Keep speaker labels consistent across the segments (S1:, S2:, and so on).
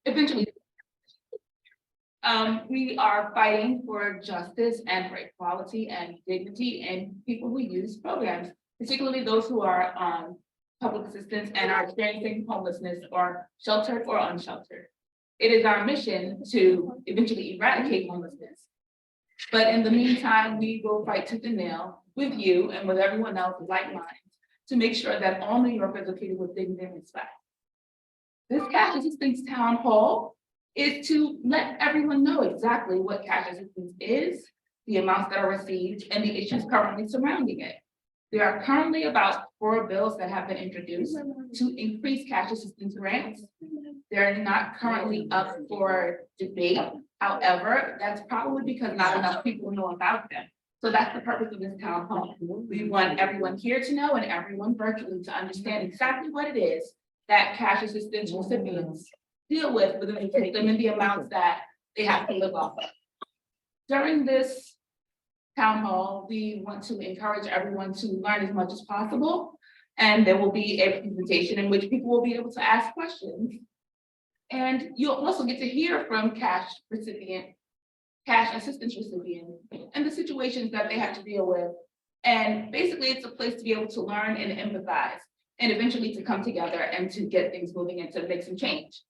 S1: eventually, we are fighting for justice and for equality and dignity in people who use programs, particularly those who are on public assistance and are experiencing homelessness or sheltered or unsheltered. It is our mission to eventually eradicate homelessness. But in the meantime, we will fight tooth and nail with you and with everyone else with like minds to make sure that all New Yorkers are treated with dignity and respect. This cash assistance town hall is to let everyone know exactly what cash assistance is, the amounts that are received, and the issues currently surrounding it. There are currently about 4 bills that have been introduced to increase cash assistance grants. They're not currently up for debate. However, that's probably because not enough people know about them. So that's the purpose of this town hall. We want everyone here to know and everyone virtually to understand exactly what it is that cash assistance recipients deal with within the system and the amounts that they have to live off of. During this town hall, we want to encourage everyone to learn as much as possible. And there will be a presentation in which people will be able to ask questions. And you'll also get to hear from cash assistance recipients and the situations that they have to deal with. And basically it's a place to be able to learn and empathize and eventually to come together and to get things moving and to make some change.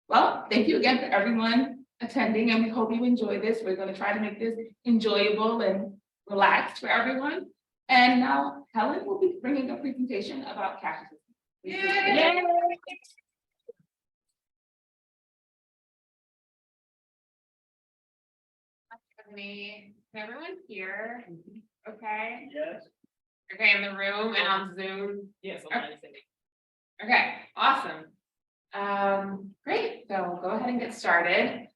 S1: Well, thank you again for everyone attending, and we hope you enjoy this. We're going to try to make this enjoyable and relaxed for everyone. And now Helen will be bringing a presentation about cash assistance. Yay!
S2: Can everyone hear? Okay.
S3: Yes.
S2: Okay, in the room and on Zoom.
S3: Yes.
S2: Okay, awesome. Great. So we'll go ahead and get started.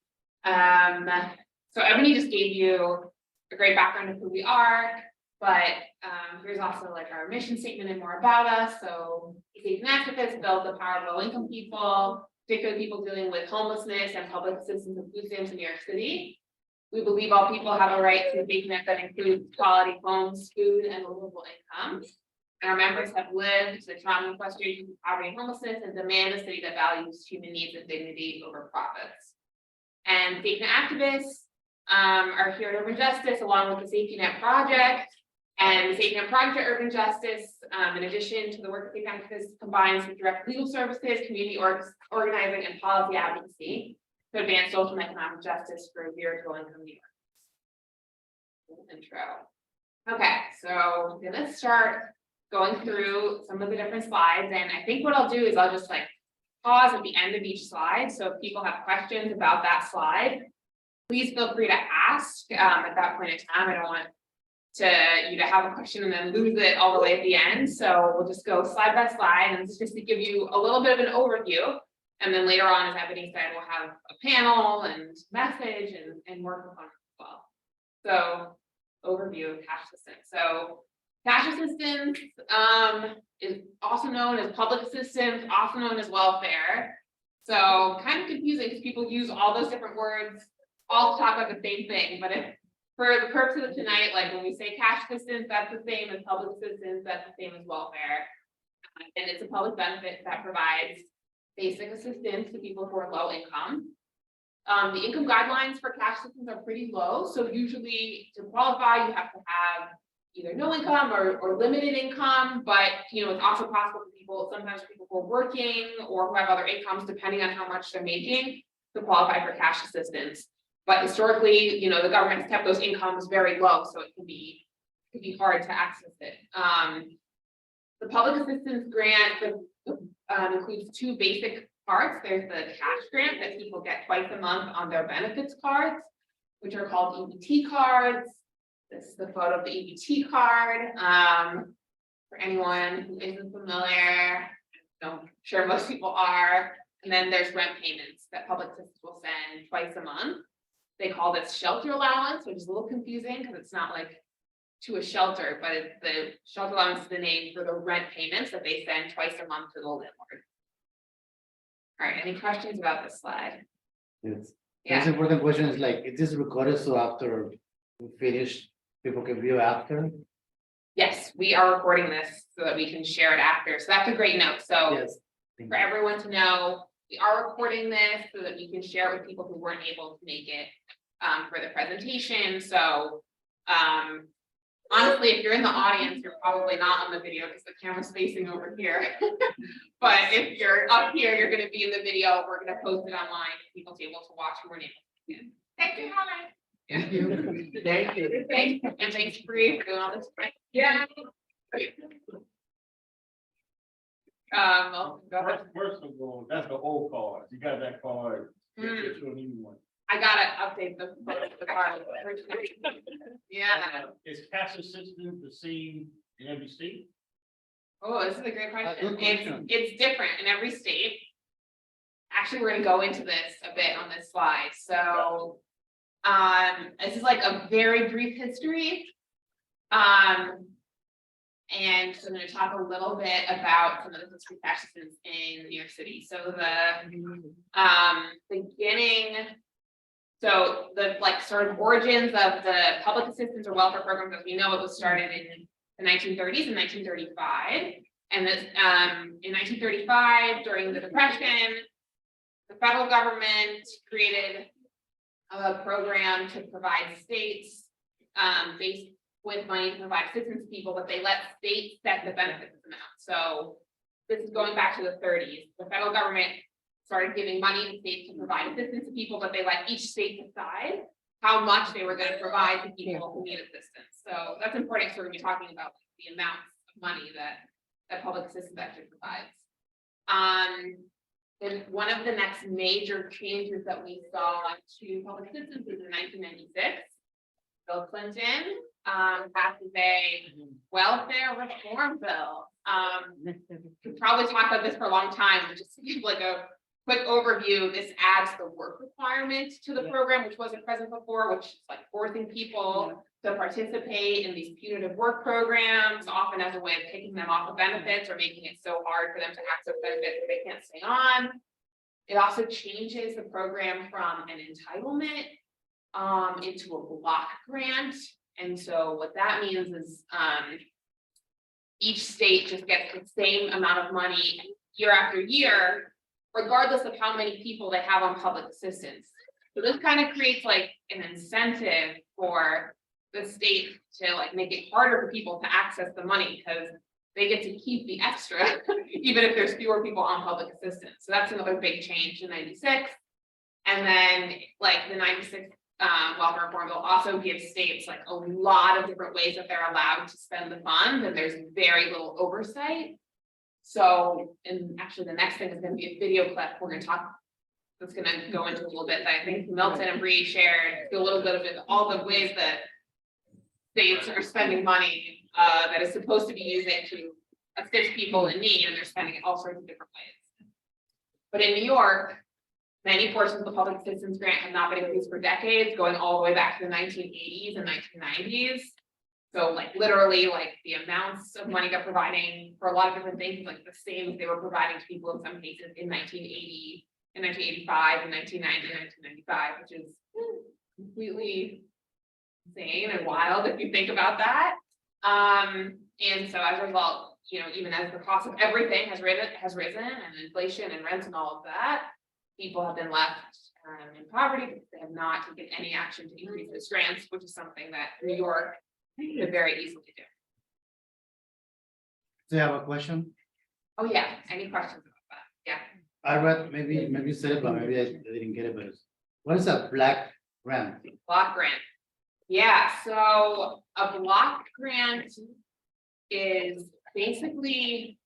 S2: So Ebony just gave you a great background of who we are, but here's also like our mission statement and more about us. So Safe and Activists build the power of low-income people, particularly people dealing with homelessness and public assistance and food stamps in New York City. We believe all people have a right to a safety net that includes quality homes, food, and livable income. And our members have lived the trauma and frustrations of poverty and homelessness and demand a city that values human needs and dignity over profits. And safety net activists are here at Urban Justice along with the Safety Net Project. And the Safety Net Project at Urban Justice, in addition to the work of safety activists, combines with direct legal services, community organizing, and policy advocacy to advance social and economic justice for zero to low income New York. Intro. Okay, so let's start going through some of the different slides, and I think what I'll do is I'll just like pause at the end of each slide. So if people have questions about that slide, please feel free to ask at that point in time. I don't want you to have a question and then lose it all the way at the end. So we'll just go slide by slide, and it's just to give you a little bit of an overview. And then later on, as Ebony said, we'll have a panel and message and more components as well. So overview of cash assistance. So cash assistance is also known as public assistance, also known as welfare. So kind of confusing because people use all those different words all to talk about the same thing. But if for the purpose of tonight, like when we say cash assistance, that's the same as public assistance, that's the same as welfare. And it's a public benefit that provides basic assistance to people who are low income. The income guidelines for cash assistance are pretty low. So usually to qualify, you have to have either no income or limited income, but it's also possible for people, sometimes people who are working or who have other incomes, depending on how much they're making, to qualify for cash assistance. But historically, the government has kept those incomes very low, so it can be hard to access it. The public assistance grant includes 2 basic parts. There's the cash grant that people get twice a month on their benefits cards, which are called EBT cards. This is the photo of the EBT card. For anyone who isn't familiar, I'm sure most people are. And then there's rent payments that public assistance will send twice a month. They call this shelter allowance, which is a little confusing because it's not like to a shelter, but the shelter allowance is the name for the rent payments that they send twice a month to the landlord. All right, any questions about this slide?
S4: Yes.
S2: Yeah.
S4: The important question is like, is this recorded so after we finish, people can view after?
S2: Yes, we are recording this so that we can share it after. So that's a great note. So
S4: Yes.
S2: for everyone to know, we are recording this so that we can share it with people who weren't able to make it for the presentation. So honestly, if you're in the audience, you're probably not on the video because the camera's facing over here. But if you're up here, you're going to be in the video. We're going to post it online for people to be able to watch who weren't able to see it. Thank you, Helen.
S4: Thank you. Thank you.
S2: Thanks, and thanks Bree for doing all this. Yeah. Well, go ahead.
S3: First of all, that's the old card. You got that card.
S2: Mm.
S3: Get you a new one.
S2: I gotta update the card. Yeah.
S3: Is cash assistance the same in every state?
S2: Oh, this is a great question.
S4: Good question.
S2: It's different in every state. Actually, we're gonna go into this a bit on this slide. So, this is like a very brief history. And so I'm going to talk a little bit about some of the history practices in New York City. So the beginning, so the like sort of origins of the public assistance or welfare programs, as we know, it was started in the 1930s and 1935. And this in 1935, during the Depression, the federal government created a program to provide states based with money to provide assistance to people, but they let states set the benefits amount. So this is going back to the 30s. The federal government started giving money to states to provide assistance to people, but they let each state decide how much they were going to provide to people who need assistance. So that's important. So we're going to be talking about the amounts of money that public assistance actually provides. And one of the next major changes that we saw to public assistance was in 1996. Bill Clinton passed a welfare reform bill. We probably talked about this for a long time, but just to give like a quick overview, this adds the work requirement to the program, which wasn't present before, which is like forcing people to participate in these punitive work programs, often as a way of taking them off of benefits or making it so hard for them to access benefits that they can't stay on. It also changes the program from an entitlement into a block grant. And so what that means is each state just gets the same amount of money year after year, regardless of how many people they have on public assistance. So this kind of creates like an incentive for the state to like make it harder for people to access the money because they get to keep the extra, even if there's fewer people on public assistance. So that's another big change in 96. And then like the 96 welfare reform bill also gives states like a lot of different ways that they're allowed to spend the funds, and there's very little oversight. So, and actually the next thing is going to be a video clip we're going to talk, that's going to go into a little bit that I think Milton and Bree shared a little bit of it, all the ways that states are spending money that is supposed to be using to assist people in need, and they're spending it all sorts of different ways. But in New York, many portions of the public assistance grant have not been increased for decades, going all the way back to the 1980s and 1990s. So like literally like the amounts of money they're providing for a lot of different things, like the same as they were providing to people in some cases in 1980, in 1985, and 1990, 1995, which is completely insane and wild if you think about that. And so as a result, you know, even as the cost of everything has risen and inflation and rents and all of that, people have been left in poverty because they have not taken any action to increase those grants, which is something that New York could very easily do.
S4: Do you have a question?
S2: Oh yeah, any questions about that? Yeah.
S4: I read, maybe you said it, but maybe I didn't get it, but what is a black grant?
S2: Block grant. Yeah, so a block grant is basically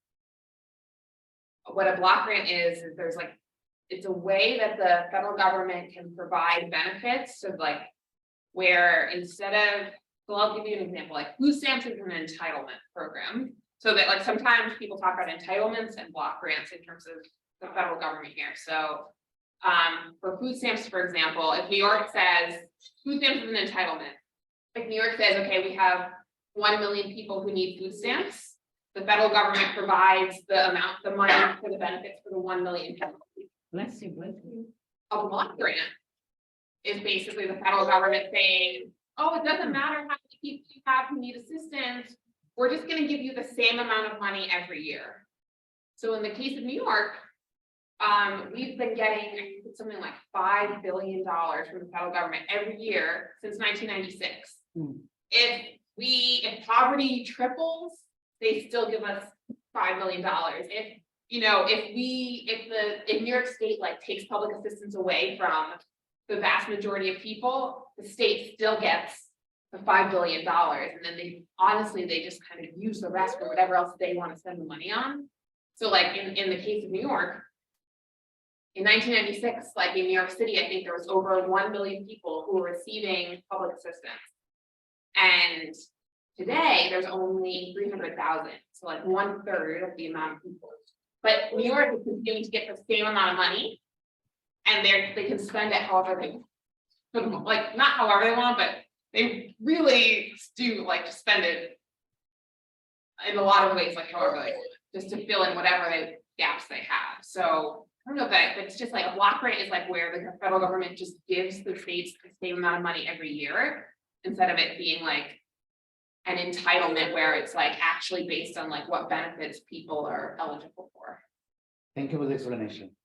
S2: what a block grant is there's like, it's a way that the federal government can provide benefits. So like where instead of, so I'll give you an example, like food stamps is an entitlement program. So that like sometimes people talk about entitlements and block grants in terms of the federal government here. So for food stamps, for example, if New York says food stamps is an entitlement, like New York says, okay, we have 1 million people who need food stamps. The federal government provides the money for the benefits for the 1 million people.
S5: Bless you.
S2: A block grant is basically the federal government saying, oh, it doesn't matter how many people you have who need assistance. We're just going to give you the same amount of money every year. So in the case of New York, we've been getting something like $5 billion from the federal government every year since 1996. If poverty triples, they still give us $5 billion. If New York State like takes public assistance away from the vast majority of people, the state still gets the $5 billion, and then they just kind of use the rest for whatever else they want to spend the money on. So like in the case of New York, in 1996, like in New York City, I think there was over 1 million people who were receiving public assistance. And today there's only 300,000, so like 1/3 of the amount of people. But New York is continuing to get the same amount of money, and they can spend it however they want. Like not however they want, but they really do like to spend it in a lot of ways, like however they want, just to fill in whatever gaps they have. So I don't know if that, but it's just like a block grant is like where the federal government just gives the states the same amount of money every year, instead of it being like an entitlement where it's like actually based on like what benefits people are eligible for.
S4: Thank you for the explanation.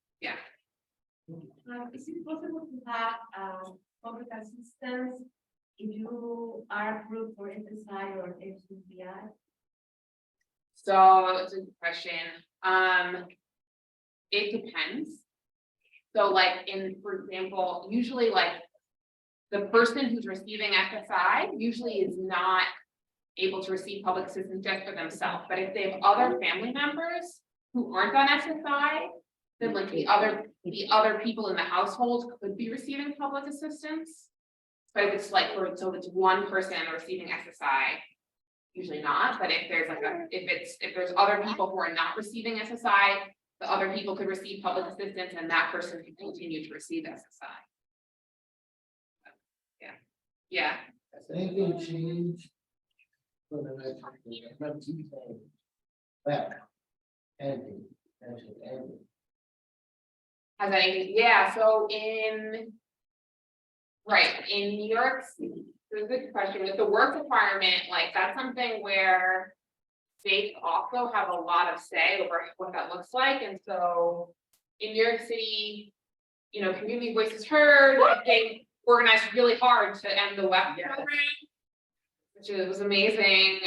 S5: Is it possible to have public assistance if you are approved for FSI or HCPI?
S2: So it's a good question. It depends. So like for example, usually like the person who's receiving FSI usually is not able to receive public assistance just for themselves. But if they have other family members who aren't on SSI, then like the other people in the household could be receiving public assistance. But if it's like so it's one person receiving SSI, usually not. But if there's like if there's other people who are not receiving SSI, the other people could receive public assistance and that person can continue to receive SSI. Yeah.
S6: Has anything changed? Back. Ending.
S2: Has anything, yeah, so in New York City, there's a good question with the work requirement, like that's something where states also have a lot of say over what that looks like. And so in New York City, community voices heard, they organized really hard to end the WEP program, which was amazing.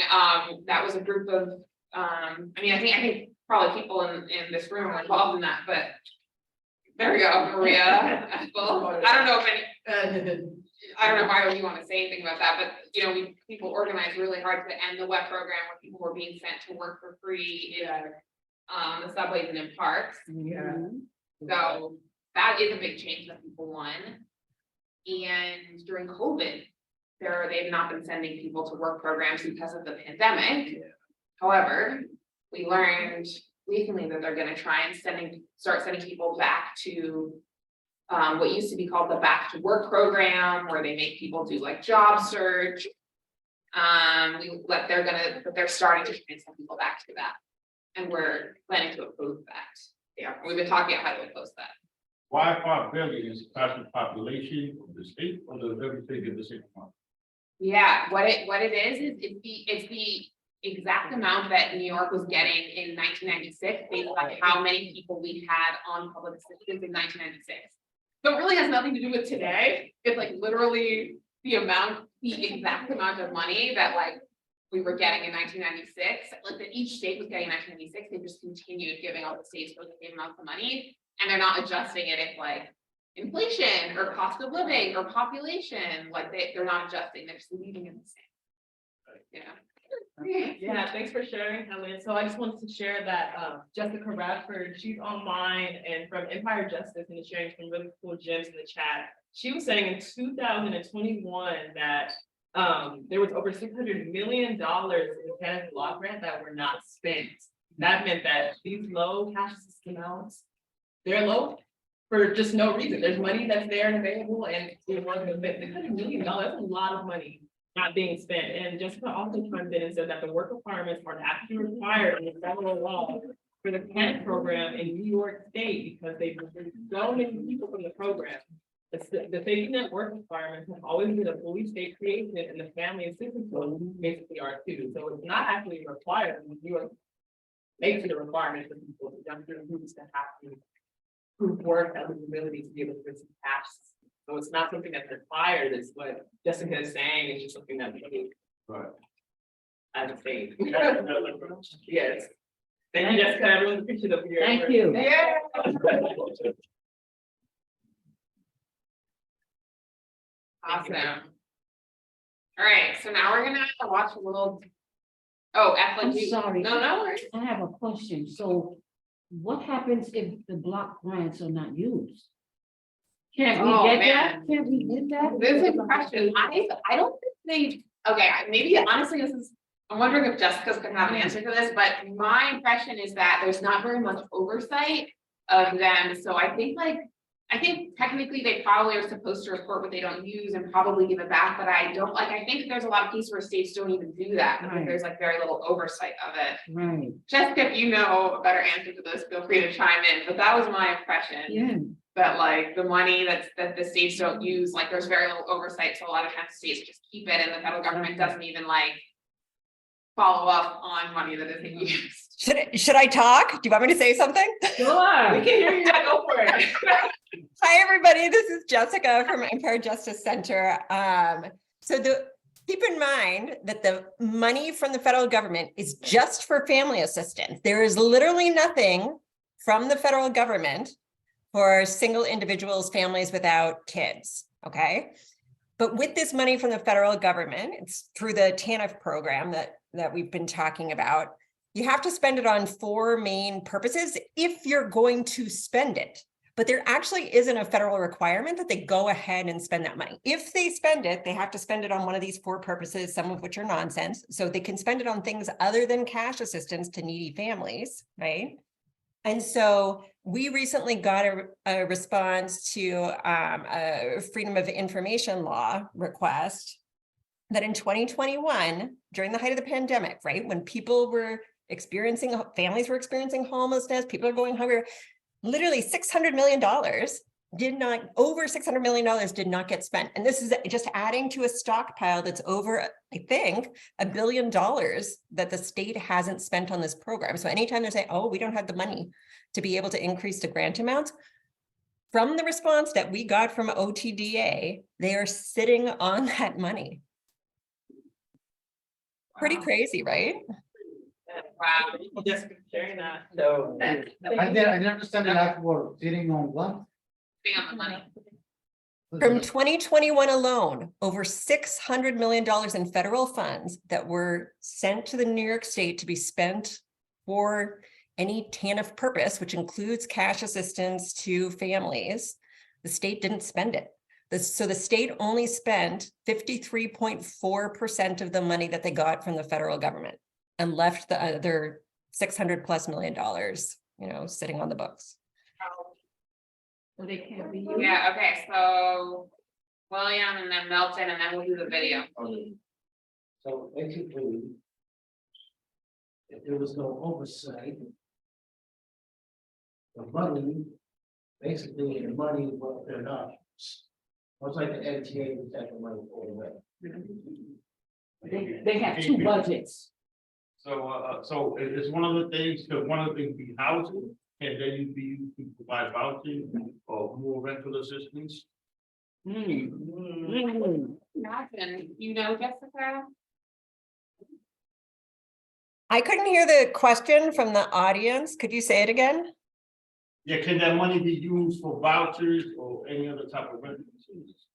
S2: That was a group of, I think probably people in this room were involved in that, but there we go, Maria. Ethel. I don't know why you want to say anything about that, but people organized really hard to end the WEP program where people were being sent to work for free in the subways and in parks.
S5: Yeah.
S2: So that is a big change that people won. And during COVID, they've not been sending people to work programs because of the pandemic. However, we learned recently that they're going to try and start sending people back to what used to be called the Back to Work program, where they make people do like job search. They're starting to try and send people back to that, and we're planning to oppose that. Yeah, we've been talking about how to oppose that.
S3: Why $5 billion is the population of the state or the every state of the state?
S2: Yeah, what it is it's the exact amount that New York was getting in 1996 based on how many people we had on public assistance in 1996. So it really has nothing to do with today. It's like literally the exact amount of money that like we were getting in 1996. Like that each state was getting in 1996. They just continued giving all the states for the same amount of money, and they're not adjusting it if like inflation or cost of living or population, like they're not adjusting. They're just leaving it the same.
S7: Yeah, thanks for sharing, Helen. So I just wanted to share that Jessica Radford, she's online and from Empire Justice, and is sharing some really cool gems in the chat. She was saying in 2021 that there was over $600 million in the TANF law grant that were not spent. That meant that these low cash assistance amounts, they're low for just no reason. There's money that's there and available, and it wasn't $600 million. That's a lot of money not being spent. And Jessica also chimed in and said that the work requirements are actually required in the federal law for the TANF program in New York State, because they've removed so many people from the program. The safety net work requirements have always been a fully state creation, and the family assistance code basically are too. So it's not actually required. New York makes it a requirement for people to jump through hoops to have to proof work eligibility to be able to get some cash. So it's not something that's required, it's what Jessica is saying, it's just something that we do
S3: Right.
S7: as a state. Yes. Thank you, Jessica, everyone's appreciative of your.
S8: Thank you.
S2: Yeah. Awesome. All right, so now we're gonna watch a little. Oh, Ethel.
S8: I'm sorry.
S2: No worries.
S8: I have a question. So what happens if the block grants are not used? Can't
S2: Oh,
S8: we get
S2: man.
S8: that? Can't we get that?
S2: This is a question. I don't think they, okay, maybe honestly, I'm wondering if Jessica's gonna have an answer to this, but my impression is that there's not very much oversight of them, so I think technically they probably are supposed to report what they don't use and probably give it back, but I think there's a lot of cases where states don't even do that, because
S8: Right.
S2: there's like very little oversight of it.
S8: Right,
S2: Jessica, if you know a better answer to this, feel free to chime in, but that was my impression.
S8: yeah,
S2: That like the money that the states don't use, like there's very little oversight, so a lot of times states just keep it and the federal government doesn't even like follow up on money that isn't used.
S9: Should I talk? Do you want me to say something?
S8: sure.
S2: We can hear you, yeah, go for it.
S9: Hi, everybody. This is Jessica from Empire Justice Center. Keep in mind that the money from the federal government is just for family assistance. There is literally nothing from the federal government for single individuals, families without kids, okay? But with this money from the federal government, it's through the TANF program that we've been talking about, you have to spend it on 4 main purposes if you're going to spend it. But there actually isn't a federal requirement that they go ahead and spend that money. If they spend it, they have to spend it on one of these 4 purposes, some of which are nonsense. So they can spend it on things other than cash assistance to needy families, right? And so we recently got a response to a Freedom of Information Law request that in 2021, during the height of the pandemic, right, when people were families were experiencing homelessness, people are going hungry, literally $600 million over $600 million did not get spent. And this is just adding to a stockpile that's over, I think, $1 billion that the state hasn't spent on this program. So anytime they say, oh, we don't have the money to be able to increase the grant amounts, from the response that we got from OTDA, they are sitting on that money. Pretty crazy, right?
S2: Wow.
S7: Just sharing that.
S4: So, I didn't understand the last word, sitting on what?
S2: Being on the money.
S9: From 2021 alone, over $600 million in federal funds that were sent to the New York State to be spent for any TANF purpose, which includes cash assistance to families. The state didn't spend it. So the state only spent 53.4% of the money that they got from the federal government and left the other $600+ million, sitting on the books.
S8: So they can't be used.
S2: Yeah, okay, so William and then Milton, and then we'll do the video.
S6: So basically, if there was no oversight, the money, basically the money, well, they're not. Much like the NTA, we take the money all the way.
S8: They have 2 budgets.
S3: So it's one of the things, be housing, and then you be used to provide vouchers or more rental assistance.
S2: Imagine, Jessica?
S9: I couldn't hear the question from the audience. Could you say it again?
S3: Yeah, can that money be used for vouchers or any other type of rental assistance?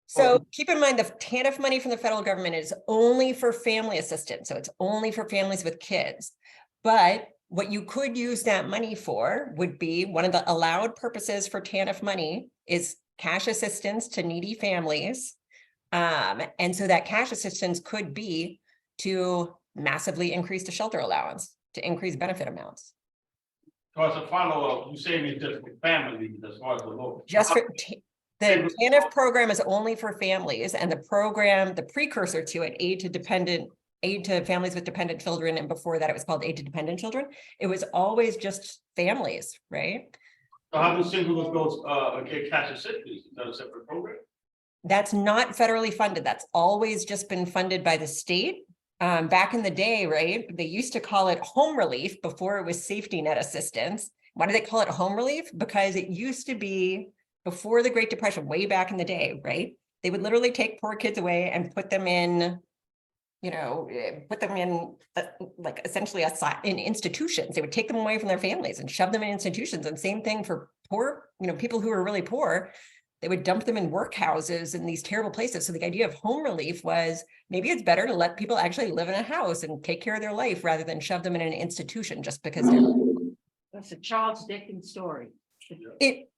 S9: So keep in mind, the TANF money from the federal government is only for family assistance. So it's only for families with kids. But what you could use that money for would be, one of the allowed purposes for TANF money is cash assistance to needy families. And so that cash assistance could be to massively increase the shelter allowance, to increase benefit amounts.
S3: So as a follow-up, you saying it's just for families as far as the law?
S9: Just for the TANF program is only for families, and the program, the precursor to it, aid to families with dependent children, and before that it was called aid to dependent children. It was always just families, right?
S3: So how do single adults get cash assistance? Is that a separate program?
S9: That's not federally funded. That's always just been funded by the state. Back in the day, right? They used to call it home relief before it was safety net assistance. Why do they call it home relief? Because it used to be before the Great Depression, way back in the day, right? They would literally take poor kids away and put them in, put them in like essentially in institutions. They would take them away from their families and shove them in institutions. And same thing for poor, people who are really poor. They would dump them in workhouses in these terrible places. So the idea of home relief was maybe it's better to let people actually live in a house and take care of their life rather than shove them in an institution just because they're.
S8: That's a Charles Dickens story.
S9: It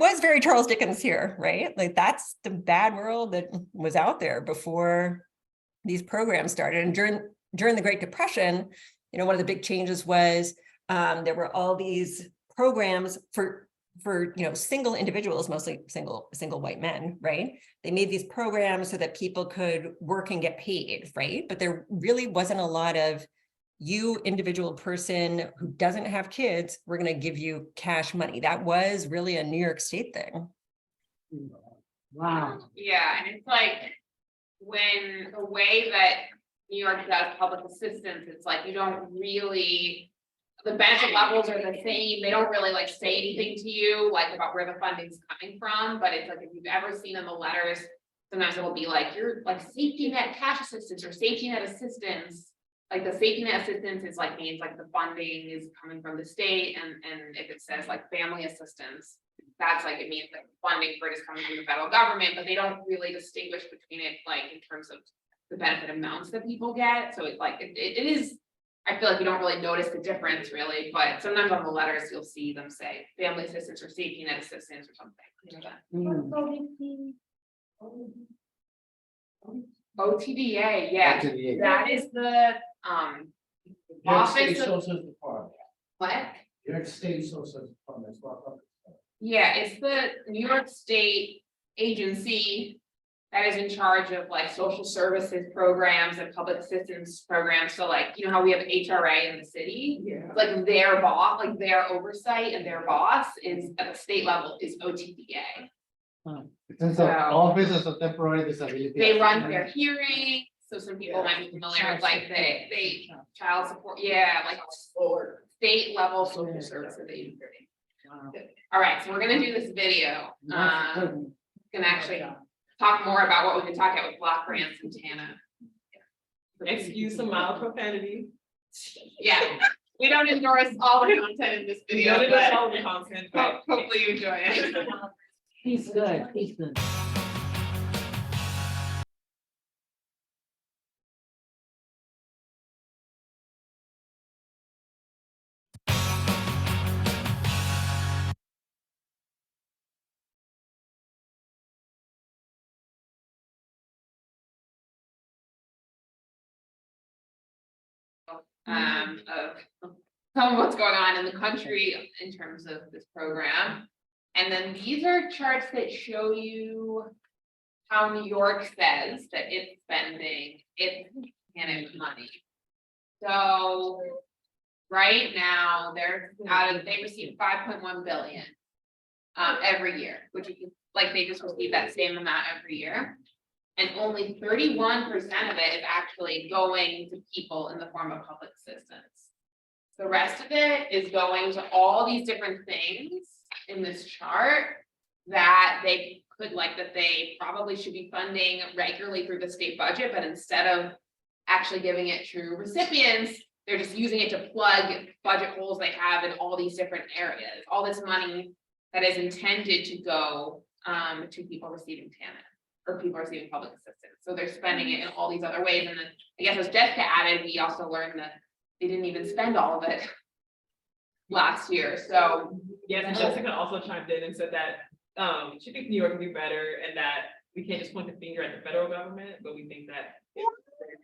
S9: was very Charles Dickens here, right? Like that's the bad world that was out there before these programs started. And during the Great Depression, one of the big changes was there were all these programs for single individuals, mostly single white men, right? They made these programs so that people could work and get paid, right? But there really wasn't a lot of you individual person who doesn't have kids, we're going to give you cash money. That was really a New York State thing.
S8: Wow.
S2: Yeah, and it's like when the way that New York does public assistance, it's like you don't really, the benefit levels are the same. They don't really like say anything to you like about where the funding's coming from, but it's like if you've ever seen in the letters, sometimes it'll be like you're like safety net cash assistance or safety net assistance. Like the safety net assistance is like means like the funding is coming from the state, and if it says like family assistance, that's like it means that funding for it is coming from the federal government, but they don't really distinguish between it like in terms of the benefit amounts that people get. So it's like it is, I feel like you don't really notice the difference really, but sometimes on the letters you'll see them say family assistance or safety net assistance or something. OTDA, yeah,
S4: OTDA.
S2: that is the office
S6: State
S2: of
S6: Social Department.
S2: what?
S6: New York State Social Department.
S2: Yeah, it's the New York State agency that is in charge of like social services programs and public assistance programs. So like, how we have HRA in the city, like their boss, like their oversight and their boss is at the state level is OTDA.
S4: It's an office of temporary disability.
S2: They run their hearings. So some people might be familiar with like they child support, like state level social services agency. All right, so we're gonna do this video. Gonna actually talk more about what we've been talking about with block grants and TANF.
S7: Excuse some mild profanity.
S2: Yeah, we don't endorse all the content in this video,
S7: Don't endorse all the content,
S2: but
S7: but
S2: hopefully you enjoy it.
S8: He's good. He's good.
S2: Of some of what's going on in the country in terms of this program. And then these are charts that show you how New York says that it's spending its TANF money. So right now they receive 5.1 billion every year, which is like they just receive that same amount every year. And only 31% of it is actually going to people in the form of public assistance. The rest of it is going to all these different things in this chart that they probably should be funding regularly through the state budget, but instead of actually giving it to recipients, they're just using it to plug budget holes they have in all these different areas. All this money that is intended to go to people receiving TANF. Or people receiving public assistance. So they're spending it in all these other ways. And then I guess as Jessica added, we also learned that they didn't even spend all of it last year. So
S7: yes, and Jessica also chimed in and said that she thinks New York can do better and that we can't just point the finger at the federal government, but we think that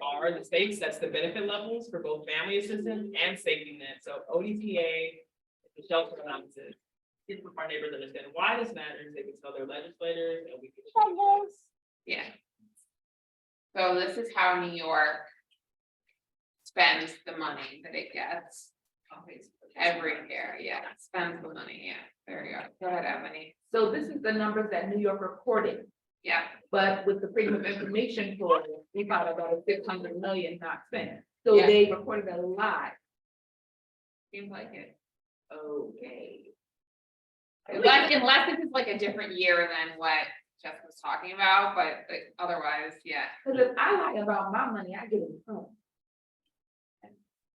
S7: are the states, that's the benefit levels for both family assistance and safety net. So ODTA, the shelter allowances, kids from our neighbors understand why this matters. They can tell their legislators and we can change this.
S2: yeah. So this is how New York spends the money that it gets every year. Yeah, spends the money. Yeah, there you go. Go ahead, Ebony.
S1: So this is the numbers that New York reported,
S2: Yeah,
S1: but with the Freedom of Information Tool, we found about a 600 million not spent. So
S2: Yeah.
S1: they reported a lot.
S2: seems like it.
S7: Okay.
S2: Unless this is like a different year than what Jessica was talking about, but like, otherwise, yeah.
S1: Cause if I lie about my money, I get it from.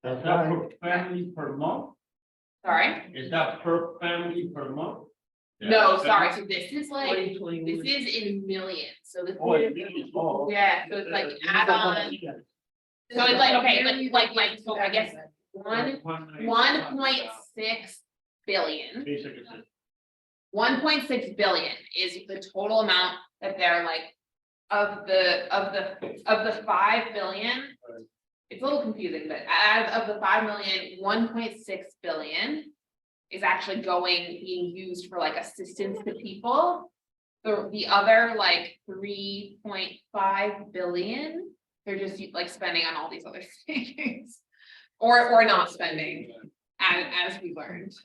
S3: Is that per family per month?
S2: Sorry?
S3: Is that per family per month?
S2: No,
S3: Yeah.
S2: sorry, so this is like, this is in millions, so this
S3: Oh,
S2: is,
S3: oh.
S2: yeah, so it's like add on. So it's like, okay, like, so I guess 1.6 billion.
S3: Basic is it.
S2: 1.6 billion is the total amount that they're like, of the 5 billion. It's a little confusing, but out of the 5 million, 1.6 billion is actually being used for like assistance to people. The other like 3.5 billion, they're just like spending on all these other things. Or not spending, as we learned.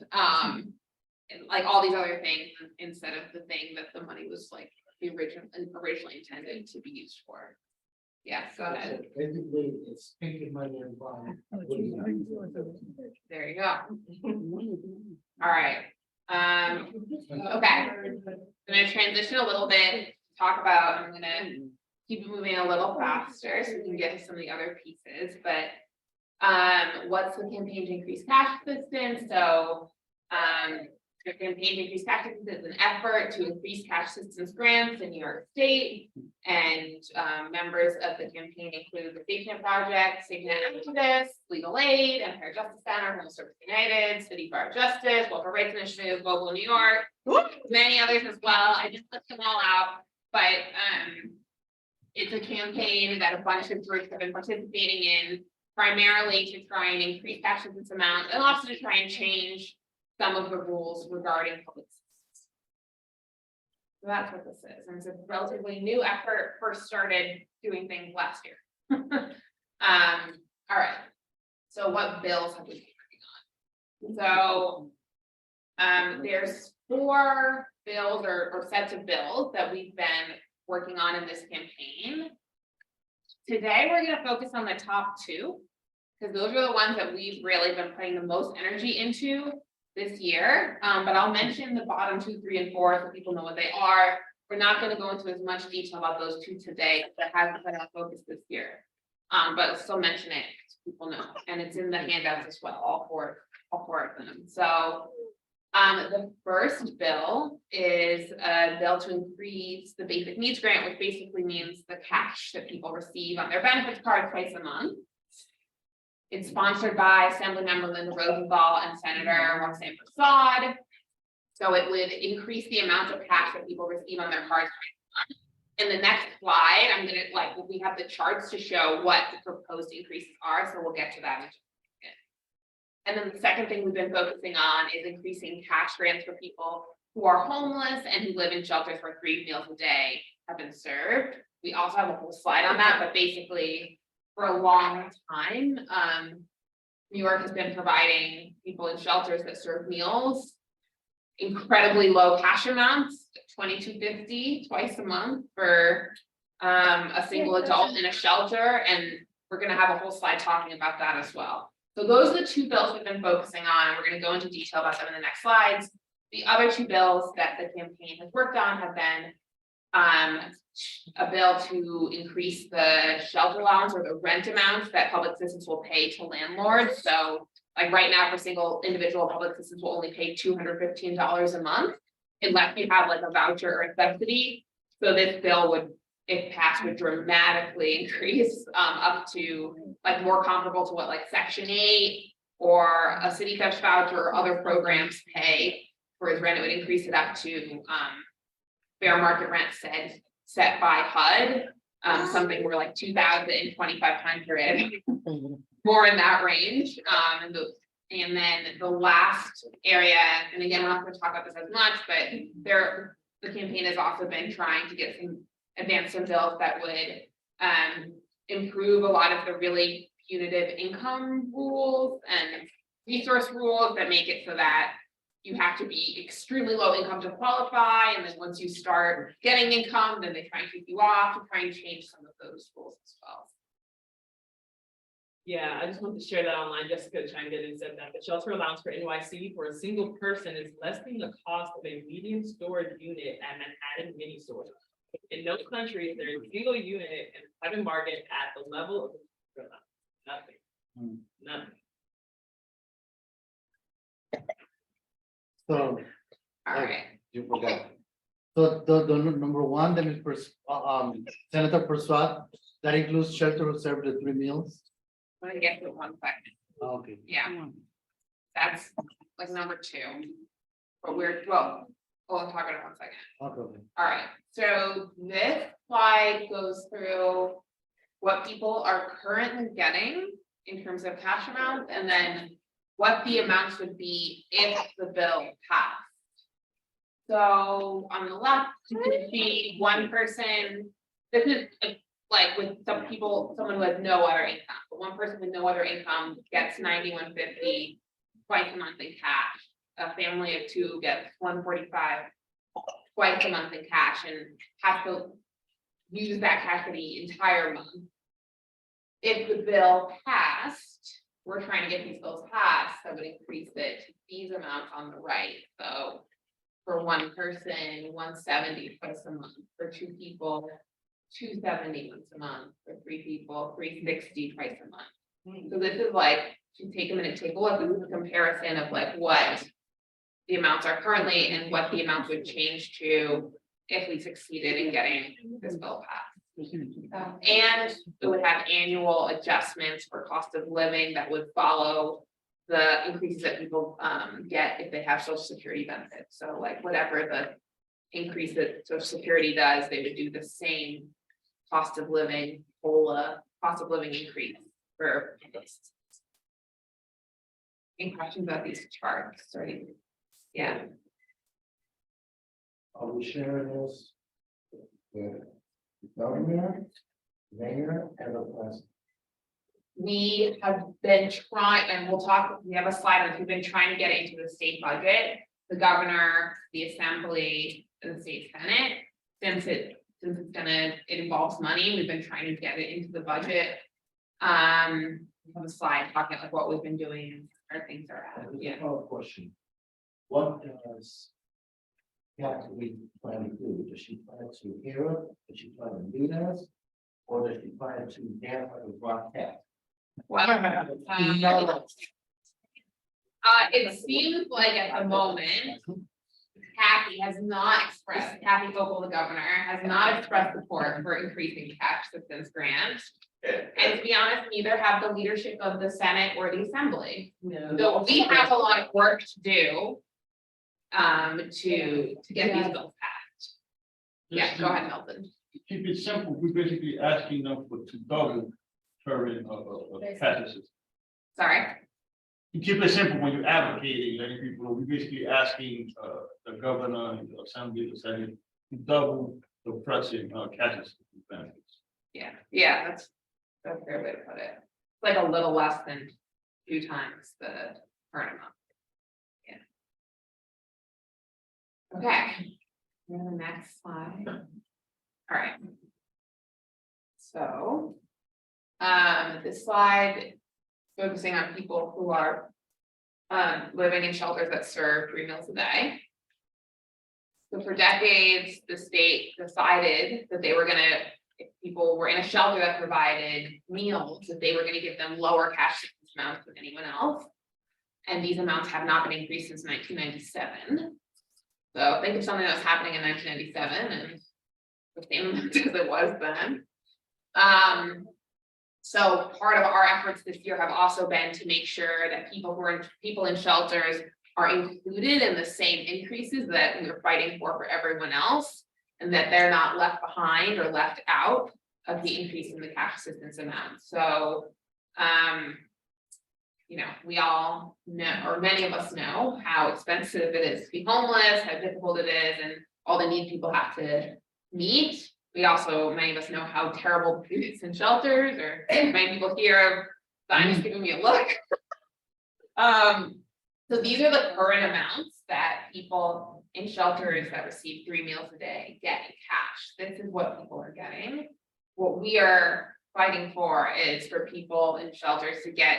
S2: And like all these other things instead of the thing that the money was like originally intended to be used for. Yeah, go ahead.
S6: Basically, it's taking money and buying.
S2: There you go. All right. Okay. I'm gonna transition a little bit, talk about, I'm gonna keep it moving a little faster so we can get to some of the other pieces, but what's the campaign to increase cash assistance? So the campaign to increase cash assistance is an effort to increase cash assistance grants in New York State, and members of the campaign include the Recipient Project, Safety Net Activists, Legal Aid, Empire Justice Center, Homeless Service United, City Bar of Justice, Local Rights Initiative, Global New York, many others as well. I just list them all out, but it's a campaign that a bunch of groups have been participating in, primarily to try and increase cash assistance amount, and also to try and change some of the rules regarding public assistance. So that's what this is, and it's a relatively new effort, first started doing things last year. All right, so what bills have we been working on? So there's 4 bills or sets of bills that we've been working on in this campaign. Today, we're going to focus on the top 2, because those are the ones that we've really been putting the most energy into this year. But I'll mention the bottom 2, 3, and 4 so people know what they are. We're not going to go into as much detail about those 2 today, that hasn't been our focus this year. But I'll still mention it so people know, and it's in the handouts as well, all four of them. So the first bill is a bill to increase the basic needs grant, which basically means the cash that people receive on their benefits card twice a month. It's sponsored by Assemblymember Linda Rosenthal and Senator Roxanne Perez. So it would increase the amount of cash that people receive on their cards. In the next slide, I'm gonna we have the charts to show what the proposed increases are, so we'll get to that in just a second. And then the second thing we've been focusing on is increasing cash grants for people who are homeless and who live in shelters where 3 meals a day have been served. We also have a whole slide on that, but basically, for a long time, New York has been providing people in shelters that serve meals incredibly low cash amounts, $22.50 twice a month for a single adult in a shelter, and we're going to have a whole slide talking about that as well. So those are the 2 bills we've been focusing on, and we're going to go into detail about them in the next slides. The other 2 bills that the campaign has worked on have been a bill to increase the shelter allowance or the rent amounts that public assistance will pay to landlords. So like right now for single individual, public assistance will only pay $215 a month unless you have like a voucher or a subsidy. So this bill would, if passed, would dramatically increase up to like more comparable to what like Section 8 or a city theft voucher or other programs pay for his rent. It would increase it up to fair market rent set by HUD, something more like $2,000 and $2,500, more in that range. And then the last area, and again, I'm not going to talk about this as much, but the campaign has also been trying to advance some bills that would improve a lot of the really punitive income rules and resource rules that make it so that you have to be extremely low income to qualify, and then once you start getting income, then they try and keep you off to try and change some of those rules as well.
S7: Yeah, I just wanted to share that online. Jessica chimed in and said that the shelter allowance for NYC for a single person is less than the cost of a medium storage unit at Manhattan mini stores. In those countries, there is a single unit in the private market at the level of the nothing. Nothing.
S4: So,
S2: All right.
S4: you forgot. So the number one, then is Senator Persuade, that includes shelter to serve the 3 meals.
S2: I'm gonna get to 1 second.
S4: Okay.
S2: Yeah, that's like number 2. But we'll talk about it in 1 second.
S4: Okay.
S2: All right, so this slide goes through what people are currently getting in terms of cash amounts, and then what the amounts would be if the bill passed. So on the left, you can see one person, this is like with some people, someone who has no other income, but one person with no other income gets $91.50 twice a month in cash. A family of 2 gets $145 twice a month in cash and has to use that cash for the entire month. If the bill passed, we're trying to get these bills passed, that would increase it to these amounts on the right. So for one person, $170 twice a month. For 2 people, $270 once a month. For 3 people, $360 twice a month. So this is like, to take a minute, take a look, this is a comparison of like what the amounts are currently and what the amounts would change to if we succeeded in getting this bill passed. And it would have annual adjustments for cost of living that would follow the increases that people get if they have Social Security benefits. So like whatever the increase that Social Security does, they would do the same cost of living, cost of living increase for this. Any questions about these charts? Sorry. Yeah.
S6: Are we sharing this with the governor, mayor, and the president?
S2: We have been trying, and we'll talk, we have a slide on this, we've been trying to get it into the state budget, the governor, the assembly, and the state senate. Since it involves money, we've been trying to get it into the budget. We have a slide talking about like what we've been doing and where things are at. Yeah.
S6: Question. What does Kathy plan to do? Does she plan to hear it? Does she plan to do this? Or does she plan to dance like a rock cat?
S2: Well, it seems like at the moment, Kathy has not expressed, Kathy Vocal, the governor, has not expressed support for increasing cash assistance grants. And to be honest, neither have the leadership of the Senate or the Assembly. So we have a lot of work to do to get these bills passed. Yeah, go ahead, Milton.
S3: Keep it simple, we're basically asking them to double current cash assistance.
S2: Sorry.
S3: You keep it simple when you're advocating, letting people know, we're basically asking the governor, the assembly, the senate to double the pressing cash assistance benefits.
S2: Yeah, that's a fair way to put it. It's like a little less than 2 times the current amount. Yeah. Okay. Go to the next slide. All right. So, this slide focusing on people who are living in shelters that serve 3 meals a day. So for decades, the state decided that they were gonna, if people were in a shelter that provided meals, that they were gonna give them lower cash assistance amounts than anyone else. And these amounts have not been increased since 1997. So think of something that was happening in 1997 and the same amount as it was then. So part of our efforts this year have also been to make sure that people in shelters are included in the same increases that we're fighting for everyone else, and that they're not left behind or left out of the increase in the cash assistance amount. So, you know, we all know, or many of us know, how expensive it is to be homeless, how difficult it is, and all the needs people have to meet. We also, many of us know how terrible it is in shelters, or many people here, Diana's giving me a look. So these are the current amounts that people in shelters that receive 3 meals a day get in cash. This is what people are getting. What we are fighting for is for people in shelters to get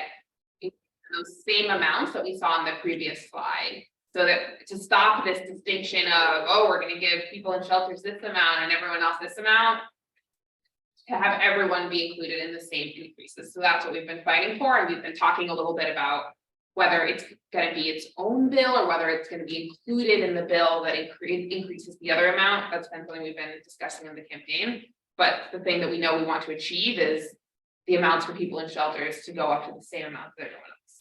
S2: those same amounts that we saw in the previous slide. So that to stop this distinction of, oh, we're gonna give people in shelters this amount and everyone else this amount. To have everyone be included in the same increases. So that's what we've been fighting for, and we've been talking a little bit about whether it's gonna be its own bill or whether it's gonna be included in the bill that increases the other amount. That's been something we've been discussing in the campaign. But the thing that we know we want to achieve is the amounts for people in shelters to go up to the same amount that everyone else.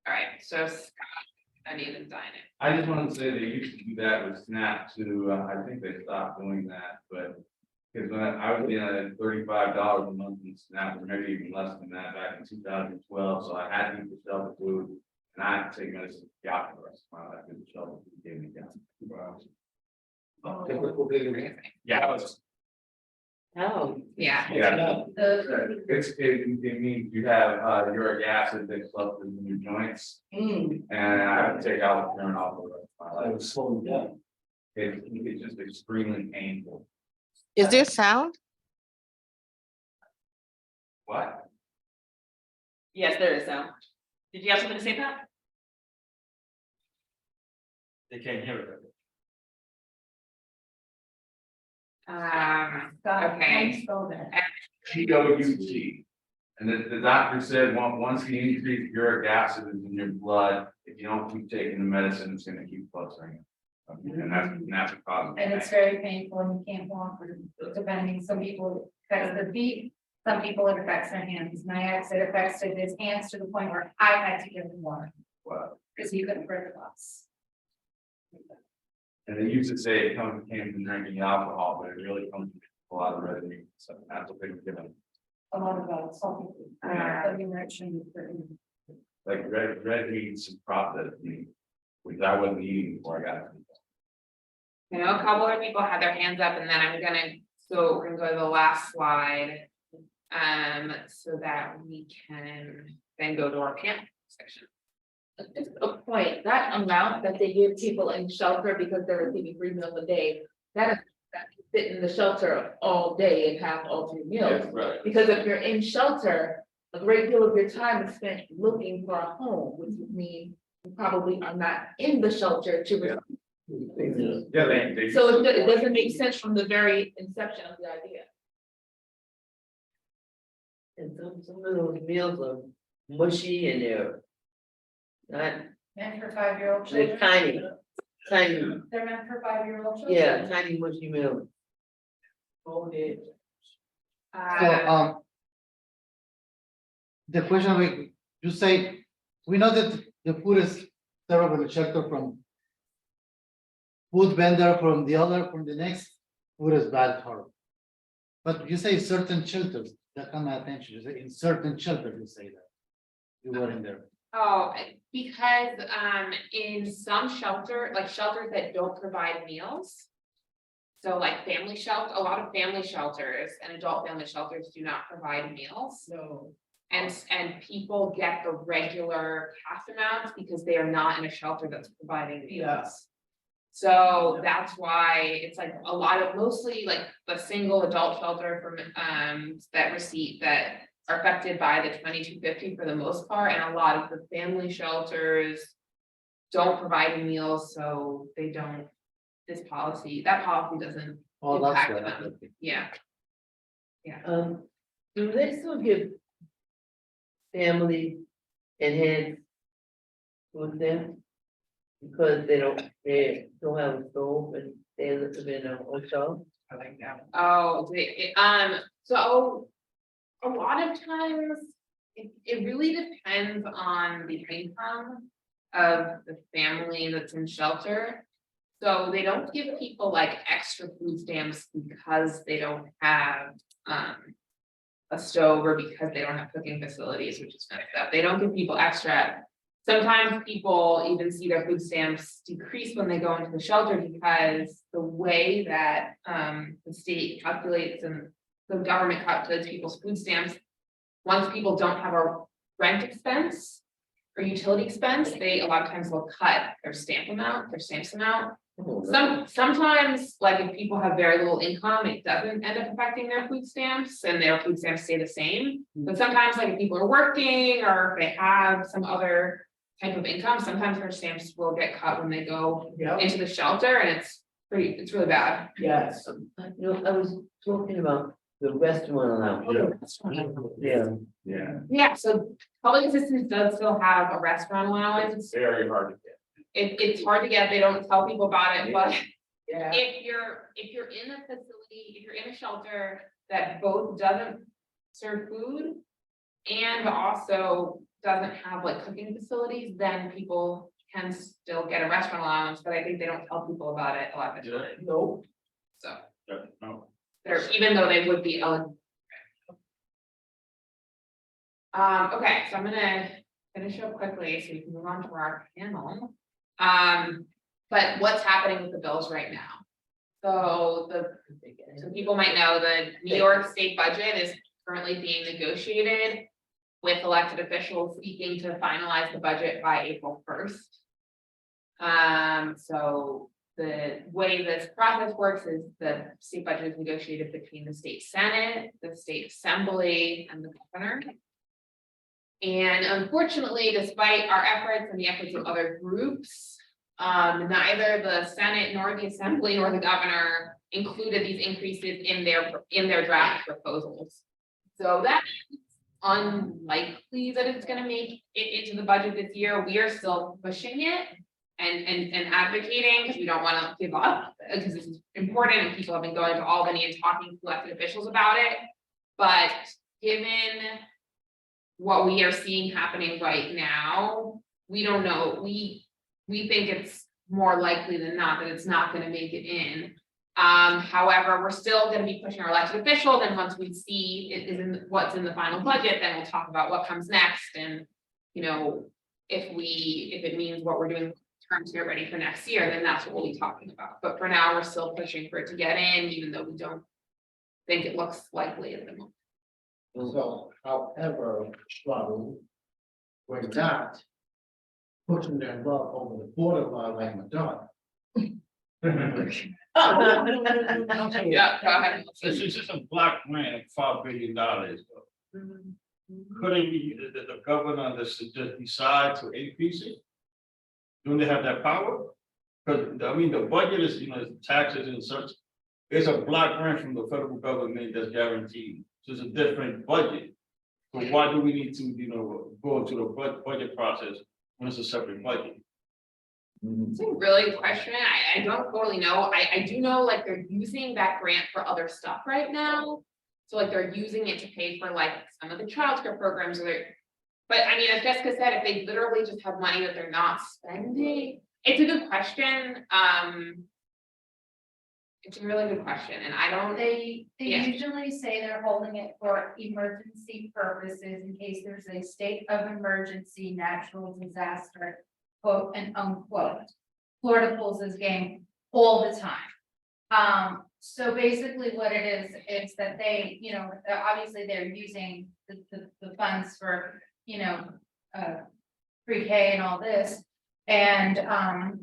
S2: All right, so Scott, I need to sign it.
S10: I just wanted to say they used to do that with SNAP too. I think they stopped doing that, but. Because when I was getting $35 a month in SNAP, or maybe even less than that back in 2012, so I had to eat the shelter food. And I had to take medicine for the rest of my life because the shelter food gave me down.
S6: Typical big.
S10: Yeah, it was.
S8: Oh.
S2: Yeah.
S10: Yeah. It means you have uric acid that's left in your joints. And I have to take allopurinol off the rest of my
S6: I
S10: life.
S6: was slowing down.
S10: It's just extremely painful.
S11: Is there sound?
S10: What?
S7: Yes, there is sound. Did you have something to say, Pat?
S3: They can't hear it.
S2: Okay.
S10: TWG. And the doctor said, once the increased uric acid is in your blood, if you don't keep taking the medicine, it's gonna keep fluctuating. And that's a problem.
S5: And it's very painful and you can't walk, or depending, some people, it affects their feet, some people it affects their hands. My ex, it affected his hands to the point where I had to give him water.
S10: Wow.
S5: Because he couldn't break the box.
S10: And they used to say it came from drinking alcohol, but it really comes from a lot of red meat. So that's what they were given.
S5: A lot of salty food. That you mentioned.
S10: Like red meat and some processed meat, which I wasn't eating before I got it.
S2: I know a couple of people had their hands up, and then we're gonna go to the last slide. So that we can then go to our panel section.
S1: Just a point, that amount that they give people in shelter because they're receiving 3 meals a day, that can sit in the shelter all day and have all 3 meals.
S10: Right.
S1: Because if you're in shelter, a great deal of your time is spent looking for a home, which would mean you probably are not in the shelter to receive.
S10: Yeah, they.
S1: So it doesn't make sense from the very inception of the idea.
S11: And some of those meals are mushy and they're not,
S5: Meant for 5-year-old
S11: they're
S5: children.
S11: tiny,
S5: They're meant for 5-year-old children.
S11: yeah, tiny mushy meals.
S1: Oh, it.
S4: So, the question, like, you say, we know that the food is served in the shelter from food vendor, from the next, food is bad, horrible. But you say certain shelters, that caught my attention, you say in certain shelters, you say that. You were in there.
S2: Oh, because in some shelters that don't provide meals. So like family shelter, a lot of family shelters and adult family shelters do not provide meals.
S1: No.
S2: And people get the regular cash amounts because they are not in a shelter that's providing meals. So that's why it's like a lot of, mostly like the single adult shelter from that are affected by the 2250 for the most part, and a lot of the family shelters don't provide meals, so they don't, that policy doesn't
S4: Oh, that's
S2: impact
S4: good.
S2: them. Yeah.
S11: Do they still give family enhanced food stamps? Because they don't have a stove and they live in a hotel?
S2: I like that. Oh, so a lot of times, it really depends on the income of the family that's in shelter. So they don't give people like extra food stamps because they don't have a stove or because they don't have cooking facilities, which is messed up. They don't give people extra. Sometimes people even see their food stamps decrease when they go into the shelter because the way that the state calculates and the government calculates people's food stamps, once people don't have a rent expense or utility expense, they a lot of times will cut their stamps amount. Sometimes, like if people have very little income, it doesn't end up affecting their food stamps and their food stamps stay the same. But sometimes like if people are working or if they have some other type of income, sometimes their stamps will get cut when they go
S6: Yeah.
S2: into the shelter and it's really bad.
S6: Yes.
S11: I was talking about the restaurant allowance. Yeah,
S10: Yeah,
S2: Yeah, so public assistance does still have a restaurant allowance.
S10: it's very hard to get.
S2: It's hard to get, they don't tell people about it, but
S11: yeah.
S2: if you're in a facility, if you're in a shelter that both doesn't serve food and also doesn't have like cooking facilities, then people can still get a restaurant allowance, but I think they don't tell people about it a lot of the time,
S6: No.
S2: so.
S3: No.
S2: Even though they would be eligible. Okay, so I'm gonna finish up quickly so we can move on to our panel. But what's happening with the bills right now? So so people might know the New York state budget is currently being negotiated with elected officials seeking to finalize the budget by April 1st. So the way this process works is the state budget is negotiated between the state senate, the state assembly, and the governor. And unfortunately, despite our efforts and the efforts of other groups, neither the senate nor the assembly nor the governor included these increases in their draft proposals. So that's unlikely that it's going to make it into the budget this year. We are still pushing it and advocating because we don't want to give up because this is important and people have been going to Albany and talking to elected officials about it. But given what we are seeing happening right now, we don't know. We think it's more likely than not that it's not going to make it in. However, we're still going to be pushing our elected officials, and once we see it is in what's in the final budget, then we'll talk about what comes next. And you know, if it means what we're doing to get ready for next year, then that's what we'll be talking about. But for now, we're still pushing for it to get in, even though we don't think it looks likely at the moment.
S6: So, however, struggle, we're not pushing their love over the borderline like Madonna.
S2: Yeah, go ahead.
S3: This is just a block grant of $5 billion. Couldn't we, the governor just decide to increase it? Don't they have that power? Because I mean, the budget is, taxes and such. It's a block grant from the federal government that's guaranteed. So it's a different budget. So why do we need to, go into the budget process when it's a separate budget?
S2: It's a really good question. I don't totally know. I do know like they're using that grant for other stuff right now. So like they're using it to pay for like some of the childcare programs but I mean, as Jessica said, if they literally just have money that they're not spending, it's a good question. It's a really good question, and I don't.
S5: They
S2: Yeah.
S5: usually say they're holding it for emergency purposes in case there's a state of emergency, natural disaster, quote and unquote. Florida pulls this game all the time. So basically what it is that they, obviously they're using the funds for, pre-K and all this. And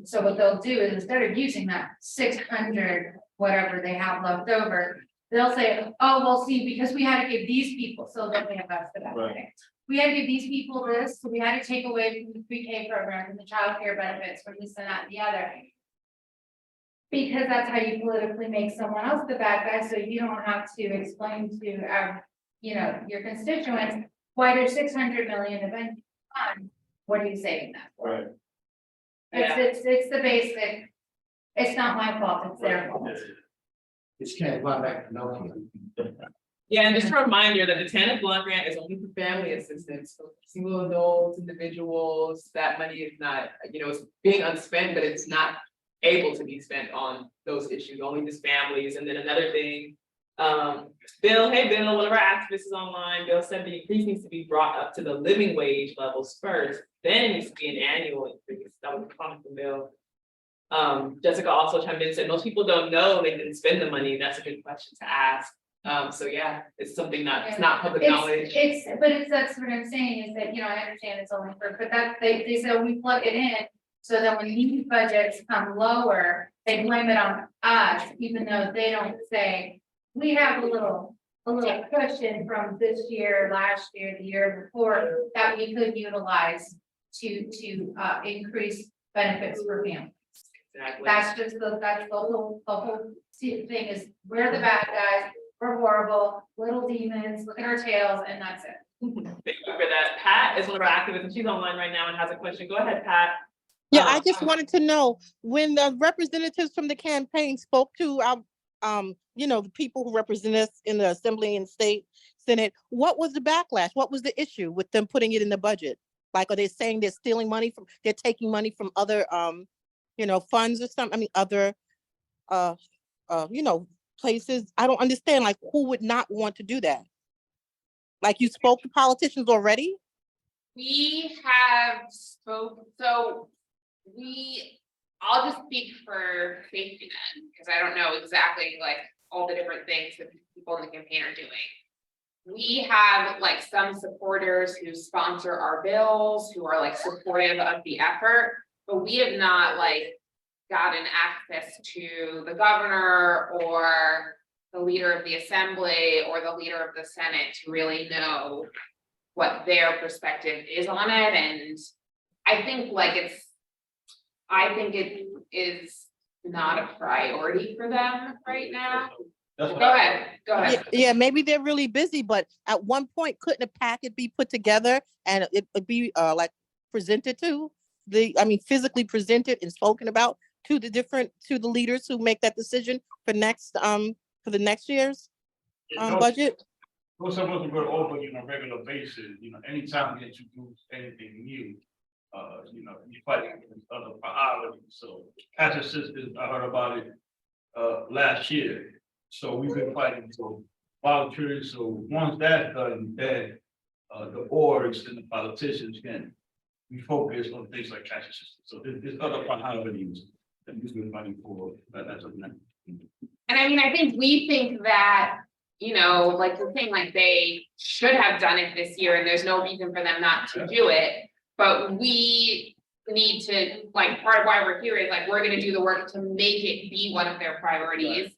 S5: so what they'll do is instead of using that 600, whatever they have left over, they'll say, oh, well, see, because we had to give these people, so they'll pay us for that.
S3: Right.
S5: We had to give these people this, so we had to take away from the pre-K program, from the childcare benefits, from this and that and the other. Because that's how you politically make someone else the bad guy, so you don't have to explain to your constituents why there's 600 million event fund. What are you saving that for?
S3: Right.
S5: It's the basic, it's not my fault, it's their fault.
S6: It's can't run back to no.
S7: Yeah, and just a reminder that the TANF block grant is only for family assistance, so single adults, individuals, that money is not, it's being unspent, but it's not able to be spent on those issues, only just families. And then another thing, Bill, hey Bill, one of our activists is online. Bill said the increase needs to be brought up to the living wage levels first, then it needs to be an annual increase. That was a comment from Bill. Jessica also chimed in and said most people don't know they didn't spend the money. That's a good question to ask. So yeah, it's something that it's not public knowledge.
S5: That's what I'm saying is that, I understand it's only for, but that they say we plug it in. So that when these budgets come lower, they blame it on us, even though they don't say, we have a little cushion from this year, last year, the year before, that we could utilize to increase benefits for families.
S2: Exactly.
S5: That's the whole thing is, we're the bad guys, we're horrible, little demons, look at our tails, and that's it.
S7: Thank you for that. Pat is one of our activists, and she's online right now and has a question. Go ahead, Pat.
S12: Yeah, I just wanted to know, when the representatives from the campaign spoke to our, the people who represent us in the Assembly and State Senate, what was the backlash? What was the issue with them putting it in the budget? Like, are they saying they're stealing money from, they're taking money from other, funds or something? I mean, other, places? I don't understand, like, who would not want to do that? Like, you spoke to politicians already?
S2: We have I'll just speak for safety net, because I don't know exactly like all the different things that people in the campaign are doing. We have like some supporters who sponsor our bills, who are like supportive of the effort, but we have not like gotten access to the governor or the leader of the assembly or the leader of the Senate to really know what their perspective is on it. And I think it is not a priority for them right now. Go ahead.
S12: Yeah, maybe they're really busy, but at one point, couldn't a packet be put together and it would be like presented to physically presented and spoken about to the leaders who make that decision for the next year's budget?
S3: We're supposed to go over, regular basis, anytime we introduce anything new, you fight against other priorities. So cash assistance, I heard about it last year. So we've been fighting for vouchers. So once that's done, then the boards and the politicians can be focused on things like cash assistance. So there's other priorities that we've been fighting for. That's what next.
S2: And I mean, I think we think that, like you're saying, like they should have done it this year and there's no reason for them not to do it. But we need to, like, part of why we're here is like, we're going to do the work to make it be one of their priorities.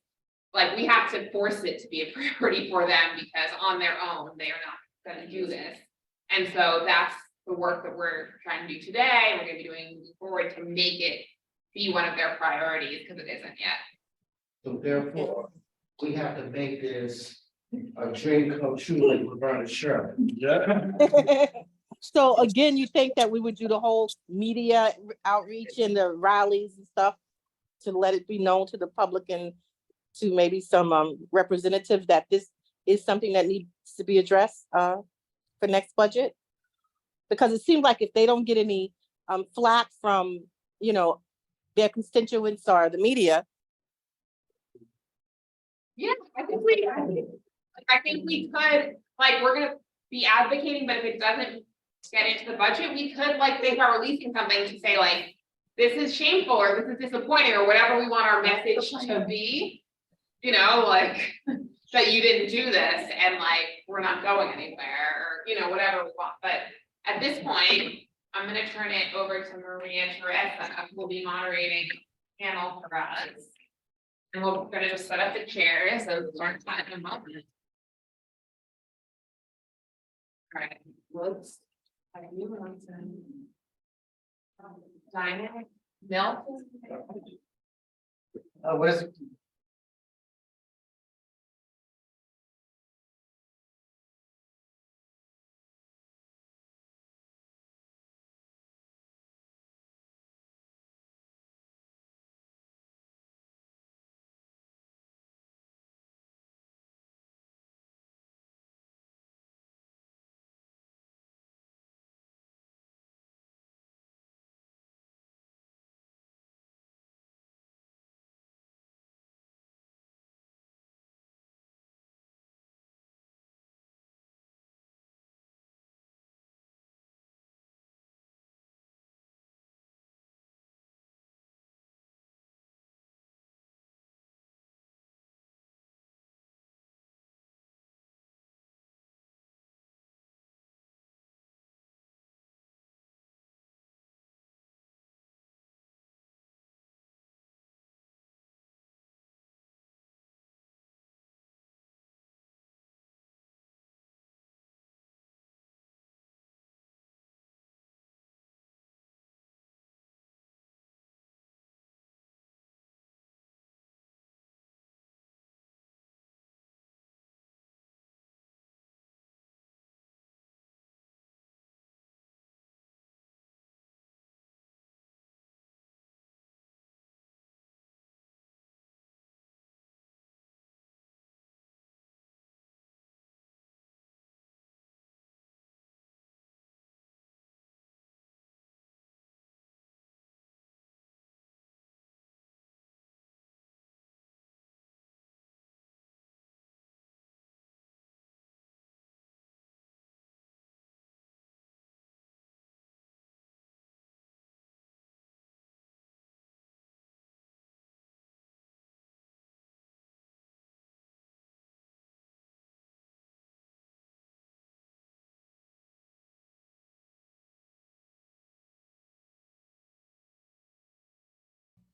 S2: Like, we have to force it to be a priority for them because on their own, they are not going to do this. And so that's the work that we're trying to do today. We're going to be doing moving forward to make it be one of their priorities because it isn't yet.
S6: So therefore, we have to make this a dream come true like Roberta Sher.
S3: Yeah.
S12: So again, you think that we would do the whole media outreach and the rallies and stuff to let it be known to the public and to maybe some representatives that this is something that needs to be addressed for next budget? Because it seems like if they don't get any flack from, their constituents or the media.
S2: Yeah, I think we could, like, we're gonna be advocating, but if it doesn't get into the budget, we could like think about releasing something to say like, this is shameful or this is disappointing or whatever we want our message to be, like that you didn't do this and like, we're not going anywhere or, whatever we want. But at this point, I'm gonna turn it over to Maria and Theresa, who will be moderating panel for us. And we're gonna just set up the chairs, so start in a moment. All right, let's. Dinick, Milton.
S6: What is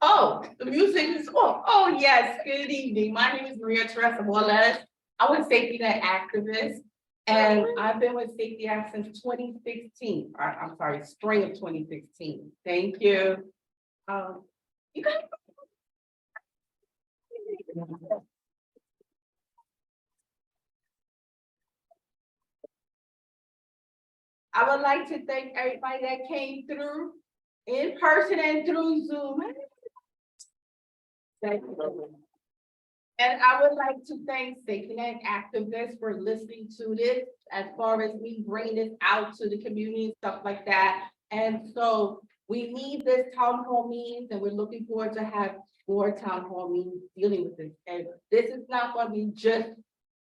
S12: Oh, the music is off. Oh, yes, good evening. My name is Maria Teresa Wallace. I'm a safety net activist. And I've been with Safety Act since 2016. I'm sorry, spring of 2016. Thank you. You guys. I would like to thank everybody that came through in person and through Zoom. Thank you. And I would like to thank Safety Net activists for listening to this, as far as me bringing this out to the community and stuff like that. And so we need this town hall meetings, and we're looking forward to have more town hall meetings dealing with this. And this is not going to be just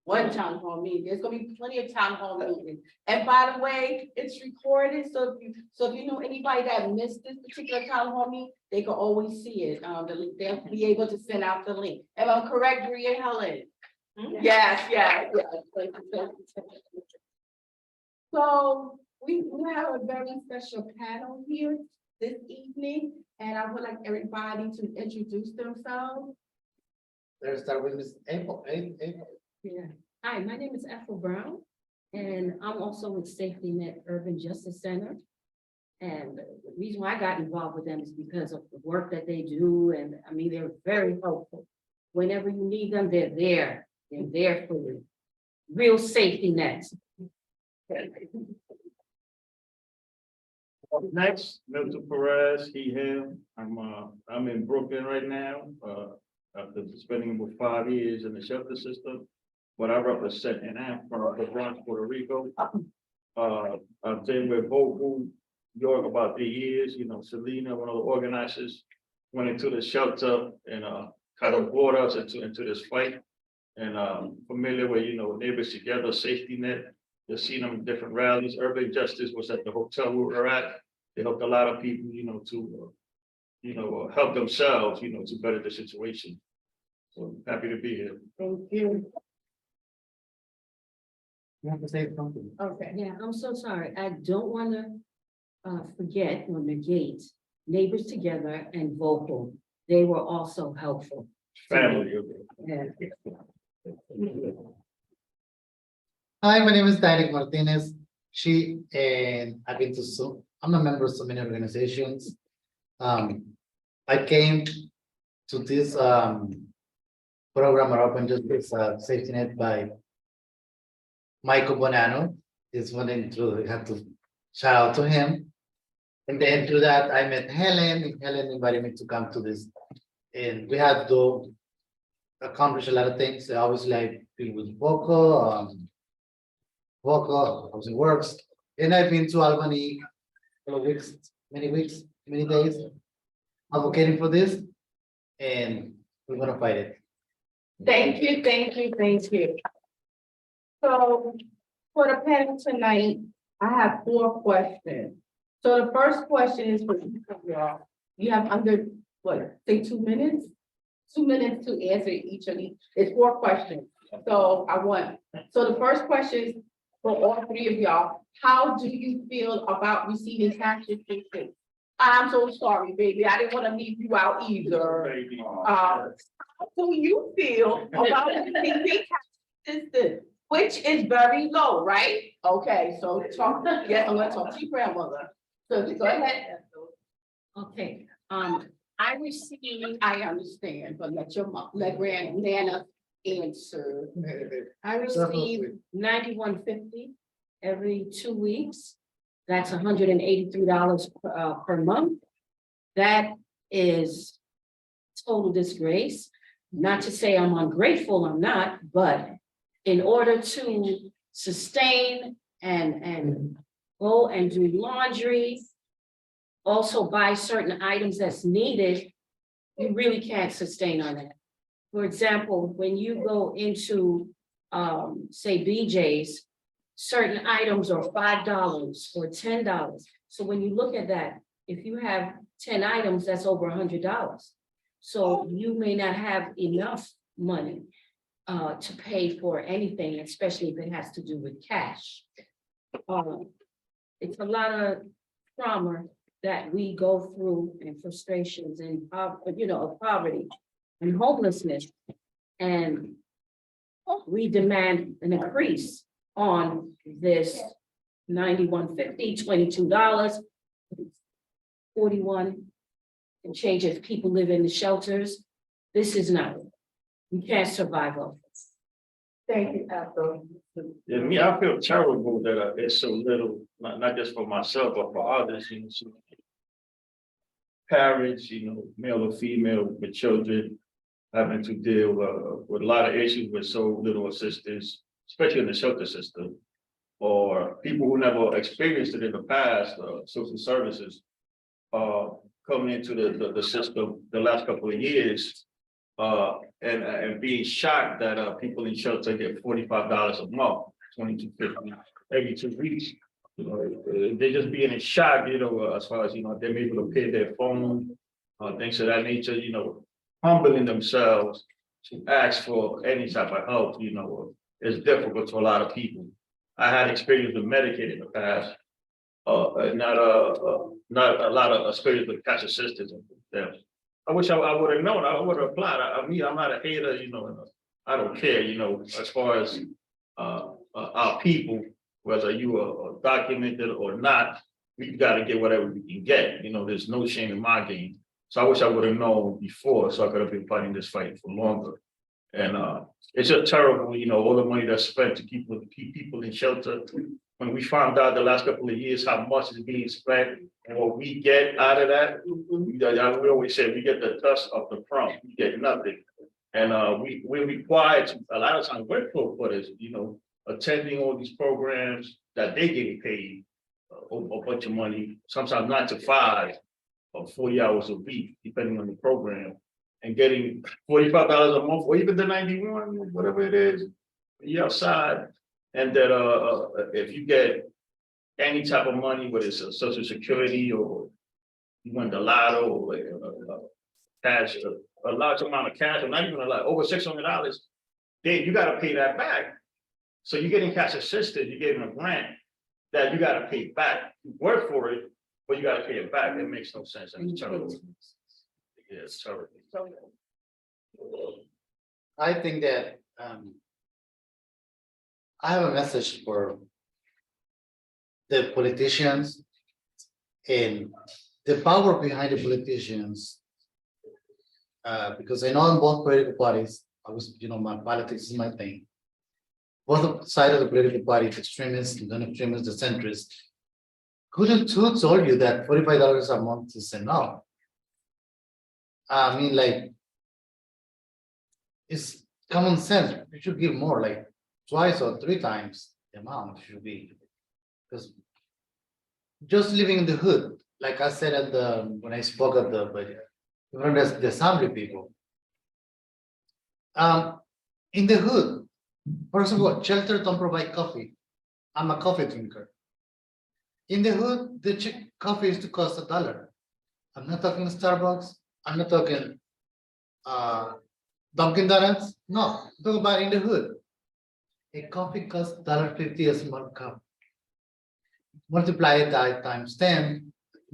S12: one town hall meeting. There's going to be plenty of town hall meetings. And by the way, it's recorded. So if you know anybody that missed this particular town hall meeting, they can always see it. They'll be able to send out the link. Am I correct, Bria and Helen? Yes, yes, yes. So we have a very special panel here this evening, and I would like everybody to introduce themselves.
S4: Let's start with Miss April.
S8: Yeah. Hi, my name is Ethel Brown, and I'm also with Safety Net Urban Justice Center. And the reason why I got involved with them is because of the work that they do. And I mean, they're very helpful. Whenever you need them, they're there. They're there for you. Real safety nets.
S3: Next, Milton Perez, he, him. I'm in Brooklyn right now, after spending about 5 years in the shelter system. But I represent an app from the Bronx, Puerto Rico. I've been with Vocal York about 3 years. You know, Selena, one of the organizers, went into the shelter and kind of brought us into this fight. And familiar with, you know, Neighbors Together, Safety Net. You've seen them in different rallies. Urban Justice was at the hotel we were at. They helped a lot of people, you know, to help themselves, you know, to better the situation. So happy to be here.
S12: Thank you.
S4: You have to say something.
S12: Okay.
S8: Yeah, I'm so sorry. I don't want to forget or negate Neighbors Together and Vocal. They were also helpful.
S3: Family, okay.
S8: Yeah.
S4: Hi, my name is Dinick Martinez. I've been I'm a member of so many organizations. I came to this program of Open Justice Safety Net by Michael Bonanno. Is wanting to have to shout out to him. And then through that, I met Helen, and Helen invited me to come to this. And we had to accomplish a lot of things. Obviously, I feel with Vocal, Housing Works, and I've been to Albany for many days, advocating for this, and we're gonna fight it.
S12: Thank you, thank you, thank you. So for the panel tonight, I have 4 questions. So the first question is for each of y'all. You have under, say 2 minutes? 2 minutes to answer each of these. It's 4 questions. So the first question is for all 3 of y'all. How do you feel about receiving tax assistance? I'm so sorry, baby. I didn't want to leave you out either. How do you feel about receiving tax assistance, which is very low, right? Okay, so I'm gonna talk to your grandmother. So go ahead.
S8: Okay,
S12: I understand, but let Nana answer.
S8: I receive $91.50 every 2 weeks. That's $183 per month. That is total disgrace. Not to say I'm ungrateful, I'm not, but in order to sustain and go and do laundry, also buy certain items that's needed, you really can't sustain on that. For example, when you go into, say, BJ's, certain items are $5 or $10. So when you look at that, if you have 10 items, that's over $100. So you may not have enough money to pay for anything, especially if it has to do with cash. It's a lot of trauma that we go through and frustrations and, of poverty and homelessness. And we demand an increase on this $91.50, $22, 41 and change if people live in the shelters. This is not, we can't survive off this.
S12: Thank you, Ethel.
S3: Yeah, me, I feel terrible that it's so little, not just for myself, but for others, so parents, male or female with children having to deal with a lot of issues with so little assistance, especially in the shelter system, or people who never experienced it in the past, social services, coming into the system the last couple of years, and being shocked that people in shelter get $45 a month, $22.50 every 2 weeks. They're just being in shock, as far as they're able to pay their phone, things of that nature, humbling themselves to ask for any type of help, is difficult to a lot of people. I had experience with Medicaid in the past, not a lot of experience with cash assistance. I wish I would have known. I would have applied. I'm not a hater, I don't care, as far as our people, whether you are documented or not, we got to get whatever we can get. There's no shame in my game. So I wish I would have known before, so I could have been fighting this fight for longer. And it's just terrible, all the money that's spent to keep people in shelter. When we found out the last couple of years how much is being spent and what we get out of that, we always say we get the dust of the front, we get nothing. And we're required to, a lot of times, work for this, attending all these programs that they getting paid a bunch of money, sometimes 9 to 5 or 40 hours a week, depending on the program, and getting $45 a month, or even the 91, whatever it is, you're outside. And that if you get any type of money, whether it's a Social Security or you win the lotto or cash, a large amount of cash, or not even a lot, over $600, then you got to pay that back. So you're getting cash assistance, you're getting a grant that you got to pay back. You work for it, but you got to pay it back. It makes no sense. And it's terrible. Yeah, it's terrible.
S4: I think that I have a message for the politicians and the power behind the politicians. Because I know on both political parties, my politics is my thing. Both sides of the political party, the extremists, the non-extremists, the centrists. Who told you that $45 a month is enough? I mean, like, it's common sense. You should give more, like 2 or 3 times the amount should be. Because just living in the hood, like I said when I spoke at the assembly people. In the hood, first of all, shelter don't provide coffee. I'm a coffee drinker. In the hood, the coffee used to cost $1. I'm not talking Starbucks. I'm not talking Dunkin' Donuts. No, I'm talking about in the hood. A coffee costs $1.50 a small cup. Multiply it times 10.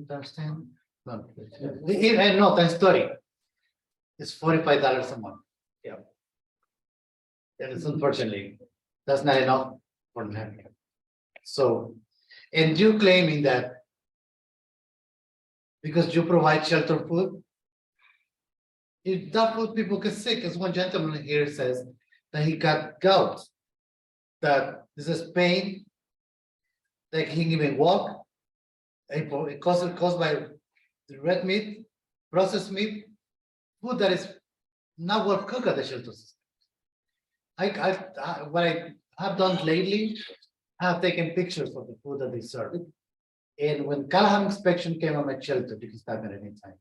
S4: Times 10? No, times 30. It's $45 a month. Yeah. And it's unfortunately, that's not enough for them. So, and you claiming that because you provide shelter food, if that food people get sick, as one gentleman here says that he got gout, that this is pain, that he can even walk. It caused by the red meat, processed meat, food that is not well cooked at the shelter system. What I have done lately, I have taken pictures of the food that they serve. And when Callahan inspection came on my shelter, you can stop at any time.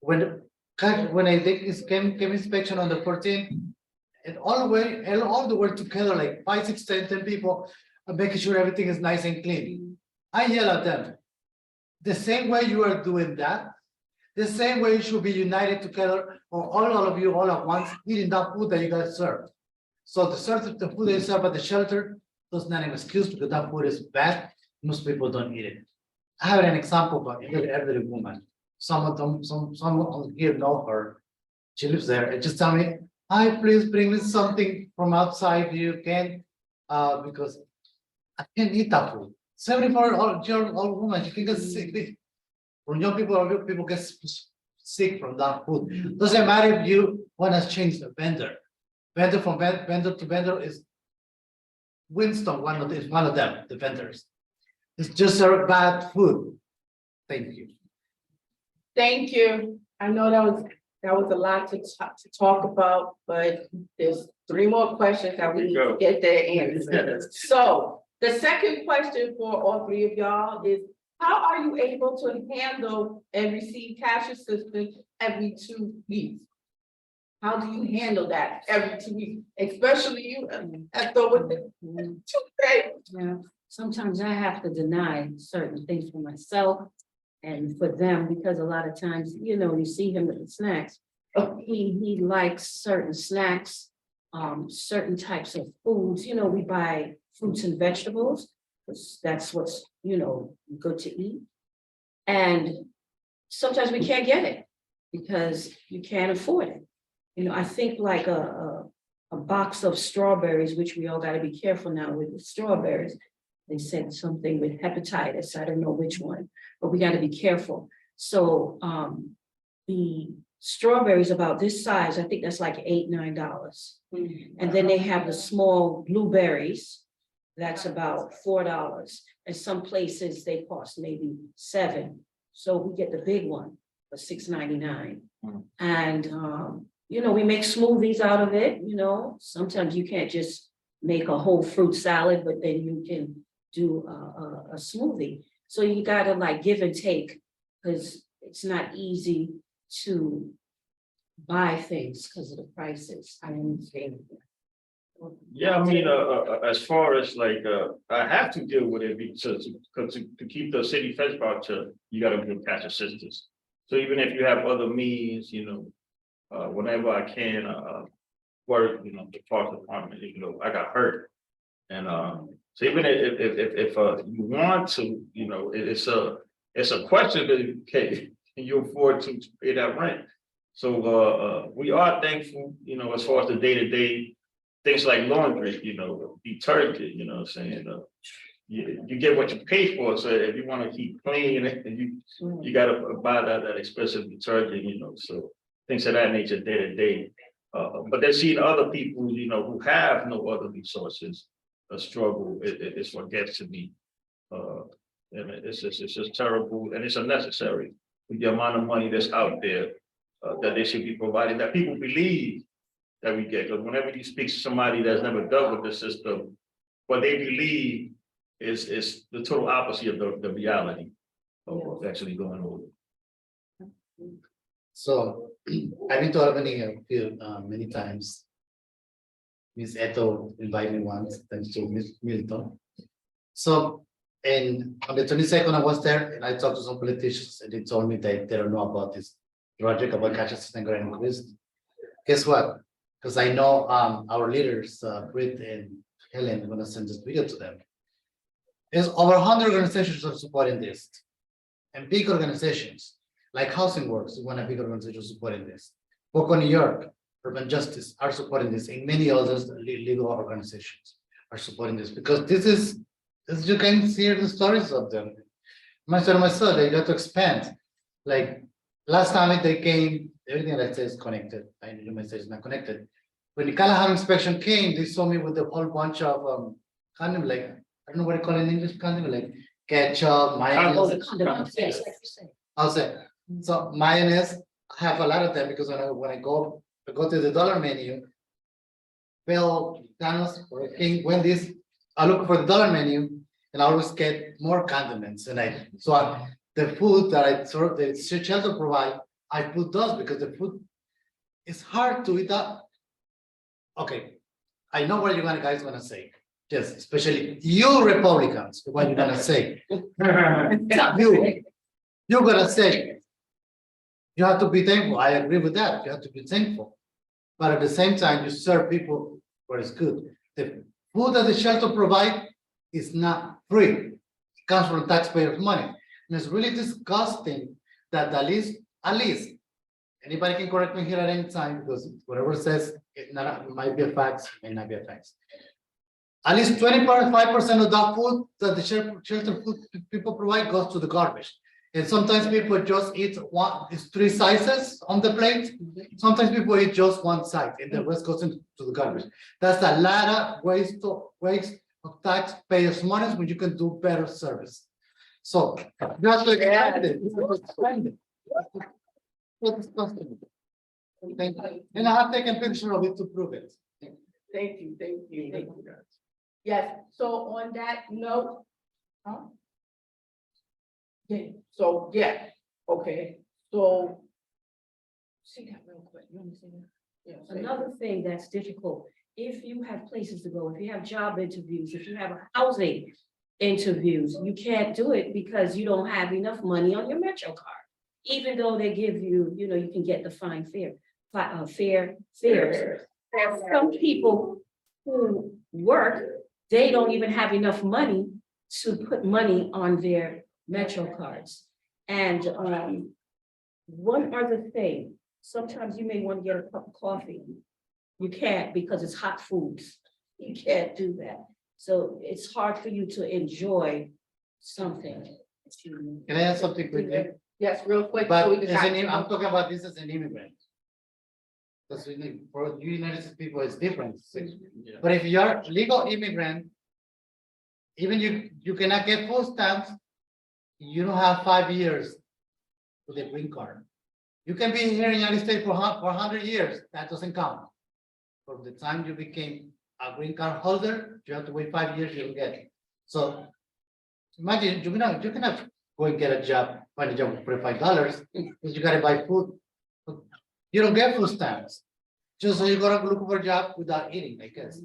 S4: When I did came inspection on the 14th, and all the way together, like 5, 6, 10 people, making sure everything is nice and clean. I yell at them. The same way you are doing that, the same way you should be united together, or all of you all at once eating that food that you guys serve. So the food they serve at the shelter does not an excuse because that food is bad. Most people don't eat it. I have an example, but elderly woman, some of them, someone here know her. She lives there, and just tell me, hi, please bring me something from outside, you can, because I can't eat that food. 74-year-old woman, she can get sick. From young people get sick from that food. Doesn't matter if you wanna change the vendor. Vendor from vendor to vendor is Winston, one of them, the vendors. It's just a bad food. Thank you.
S12: Thank you. I know that was a lot to talk about, but there's 3 more questions that we need to get their answers. So the second question for all 3 of y'all is, how are you able to handle and receive cash assistance every 2 weeks? How do you handle that every 2 weeks, especially you, Ethel, with the 2 days?
S8: Yeah, sometimes I have to deny certain things for myself and for them, because a lot of times, you know, you see him with the snacks. He likes certain snacks, certain types of foods, you know, we buy fruits and vegetables, because that's what's, you know, good to eat. And sometimes we can't get it because you can't afford it. You know, I think like a box of strawberries, which we all got to be careful now with the strawberries. They said something with hepatitis, I don't know which one, but we got to be careful. So the strawberries about this size, I think that's like $8, $9. And then they have the small blueberries, that's about $4. And some places they cost maybe $7. So we get the big one for $6.99. And you know, we make smoothies out of it, you know. Sometimes you can't just make a whole fruit salad, but then you can do a smoothie. So you gotta like give and take, because it's not easy to buy things because of the prices. I understand.
S3: Yeah, I mean, as far as like, I have to deal with it because to keep the city fence voucher, you gotta give cash assistance. So even if you have other means, you know, whenever I can, work, you know, the park department, you know, I got hurt. And so even if you want to, you know, it's a question that can you afford to pay that rent? So we are thankful, you know, as far as the day-to-day things like laundry, you know, detergent, you know what I'm saying? You get what you pay for. So if you want to keep clean, and you got to buy that expensive detergent, you know, so things of that nature day-to-day. But they're seeing other people, you know, who have no other resources struggle. It's what gets to me. And it's just terrible, and it's unnecessary with the amount of money that's out there that they should be providing, that people believe that we get. Because whenever you speak to somebody that's never dealt with the system, what they believe is the total opposite of the reality of what's actually going on.
S4: So I've been to Albany many times. Miss Ethel invited me once, thanks to Miss Milton. So, and on the 22nd, I was there and I talked to some politicians and they told me that they don't know about this project about cash assistance grand increase. Guess what? Because I know our leaders, Britt and Helen, are gonna send this video to them. There's over 100 organizations that are supporting this, and big organizations like Housing Works is one of big organizations supporting this. Boca, New York, Urban Justice are supporting this, and many others legal organizations are supporting this because this is you can hear the stories of them. Myself, they got to expand. Like last time they came, everything I say is connected. I need to message is not connected. When the Callahan inspection came, they saw me with a whole bunch of kind of like, I don't know what you call it in English, kind of like ketchup, mayonnaise. I'll say, so mayonnaise, I have a lot of them because when I go to the dollar menu, Bill, Thanos, or King, Wendy's, I look for the dollar menu and I always get more condiments. And the food that I serve, the shelter provide, I put those because the food is hard to eat up. Okay, I know what you guys gonna say. Yes, especially you Republicans, what you're gonna say. You're gonna say, you have to be thankful. I agree with that. You have to be thankful. But at the same time, you serve people what is good. The food that the shelter provide is not free. It comes from taxpayers' money. And it's really disgusting that at least, anybody can correct me here at any time, because whatever says, it might be a fact, may not be a fact. At least 20.5% of that food that the shelter food people provide goes to the garbage. And sometimes people just eat it's 3 slices on the plate. Sometimes people eat just 1 side and the rest goes into the garbage. That's a lot of waste of taxpayers' money when you can do better service. So just to expand it. So disgusting. Thank you. And I have taken a picture of it to prove it.
S12: Thank you. Yes, so on that note. Yeah, so, yeah, okay, so. See that real quick, you want to see that? Yeah.
S8: Another thing that's difficult, if you have places to go, if you have job interviews, if you have housing interviews, you can't do it because you don't have enough money on your Metro card. Even though they give you, you know, you can get the fares. There are some people who work, they don't even have enough money to put money on their Metro cards. And one other thing, sometimes you may want to get a cup of coffee. You can't because it's hot foods. You can't do that. So it's hard for you to enjoy something.
S4: Can I add something quickly?
S12: Yes, real quick.
S4: But
S12: so we can
S4: I'm talking about this as an immigrant. Because for United States people, it's different. But if you're legal immigrant, even you cannot get food stamps, you don't have 5 years with a green card. You can be here in the United States for 100 years, that doesn't count. From the time you became a green card holder, you have to wait 5 years, you'll get it. So imagine you cannot go and get a job, find a job for $45, because you gotta buy food. You don't get food stamps. Just so you gotta look for a job without eating, I guess.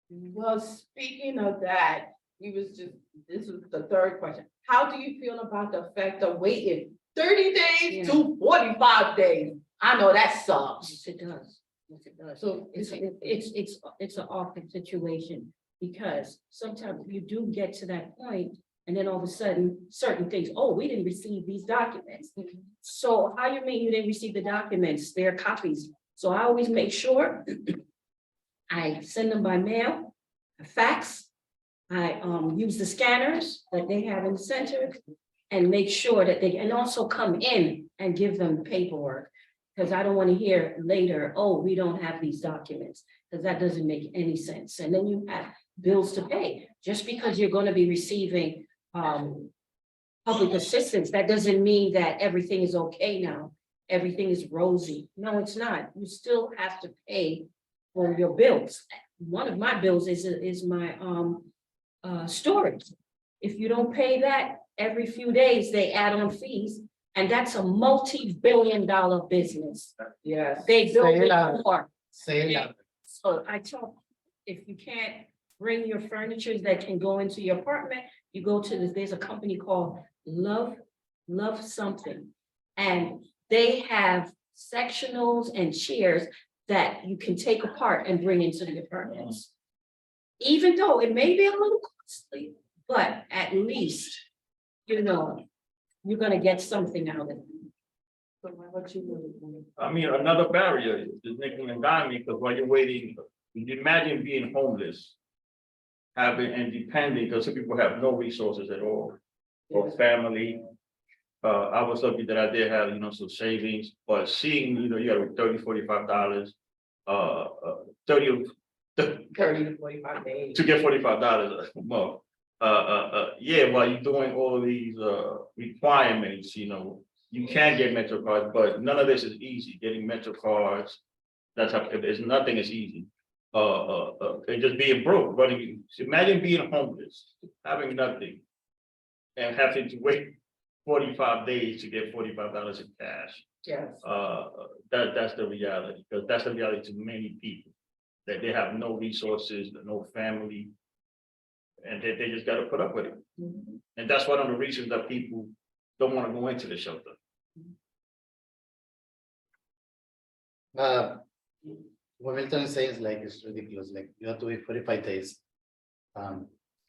S12: Well, speaking of that, this was the third question. How do you feel about the effect of waiting 30 days to 45 days? I know that sucks.
S8: Yes, it does. Yes, it does.
S12: So
S8: It's an awkward situation because sometimes you do get to that point and then all of a sudden, certain things, oh, we didn't receive these documents. So how you mean you didn't receive the documents? They're copies. So I always make sure I send them by mail, a fax. I use the scanners that they have in the center and make sure that they, and also come in and give them paperwork. Because I don't want to hear later, oh, we don't have these documents, because that doesn't make any sense. And then you have bills to pay. Just because you're going to be receiving public assistance, that doesn't mean that everything is okay now. Everything is rosy. No, it's not. You still have to pay for your bills. One of my bills is my storage. If you don't pay that, every few days they add on fees, and that's a multi-billion-dollar business.
S12: yes.
S8: They build
S4: Say it loud.
S8: it more.
S4: Say it out.
S8: So I tell, if you can't bring your furniture that can go into your apartment, you go to this, there's a company called Love Something. And they have sectionals and chairs that you can take apart and bring into the apartments. Even though it may be a little costly, but at least, you know, you're gonna get something out of it.
S3: I mean, another barrier is nickel and diming, because while you're waiting, you imagine being homeless. Having and depending, because some people have no resources at all, or family. I was lucky that I did have, some savings, but seeing, you got $30, $45, 30
S12: 30 to 45 days.
S3: to get $45 a month. Yeah, while you're doing all of these requirements, you can get Metro cards, but none of this is easy. Getting Metro cards, that's how there's nothing is easy. And just being broke, running. Imagine being homeless, having nothing, and having to wait 45 days to get $45 in cash.
S12: Yes.
S3: That's the reality, because that's the reality to many people, that they have no resources, no family, and they just got to put up with it.
S12: Mm-hmm.
S3: And that's one of the reasons that people don't want to go into the shelter.
S4: What Milton is saying is like, it's ridiculous, like you have to wait 45 days.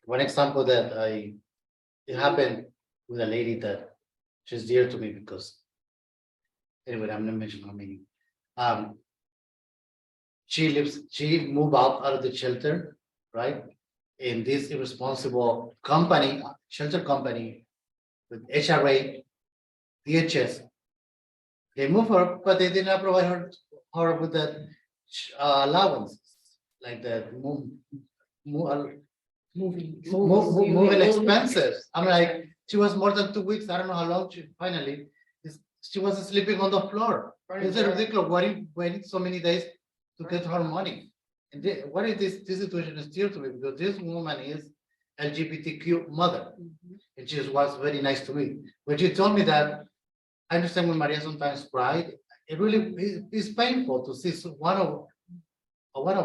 S4: One example that it happened with a lady that she's dear to me because. Anyway, I'm not mentioning how many. She moved out of the shelter, right? In this irresponsible company, shelter company with HRA, DHS. They moved her, but they did not provide her with the allowance, like the moving expenses. I'm like, she was more than 2 weeks. I don't know how long she was sleeping on the floor. It's ridiculous waiting so many days to get her money. And what is this situation is dear to me because this woman is LGBTQ mother. And she was very nice to me. When she told me that, I understand when Maria sometimes cried, it really is painful to see one of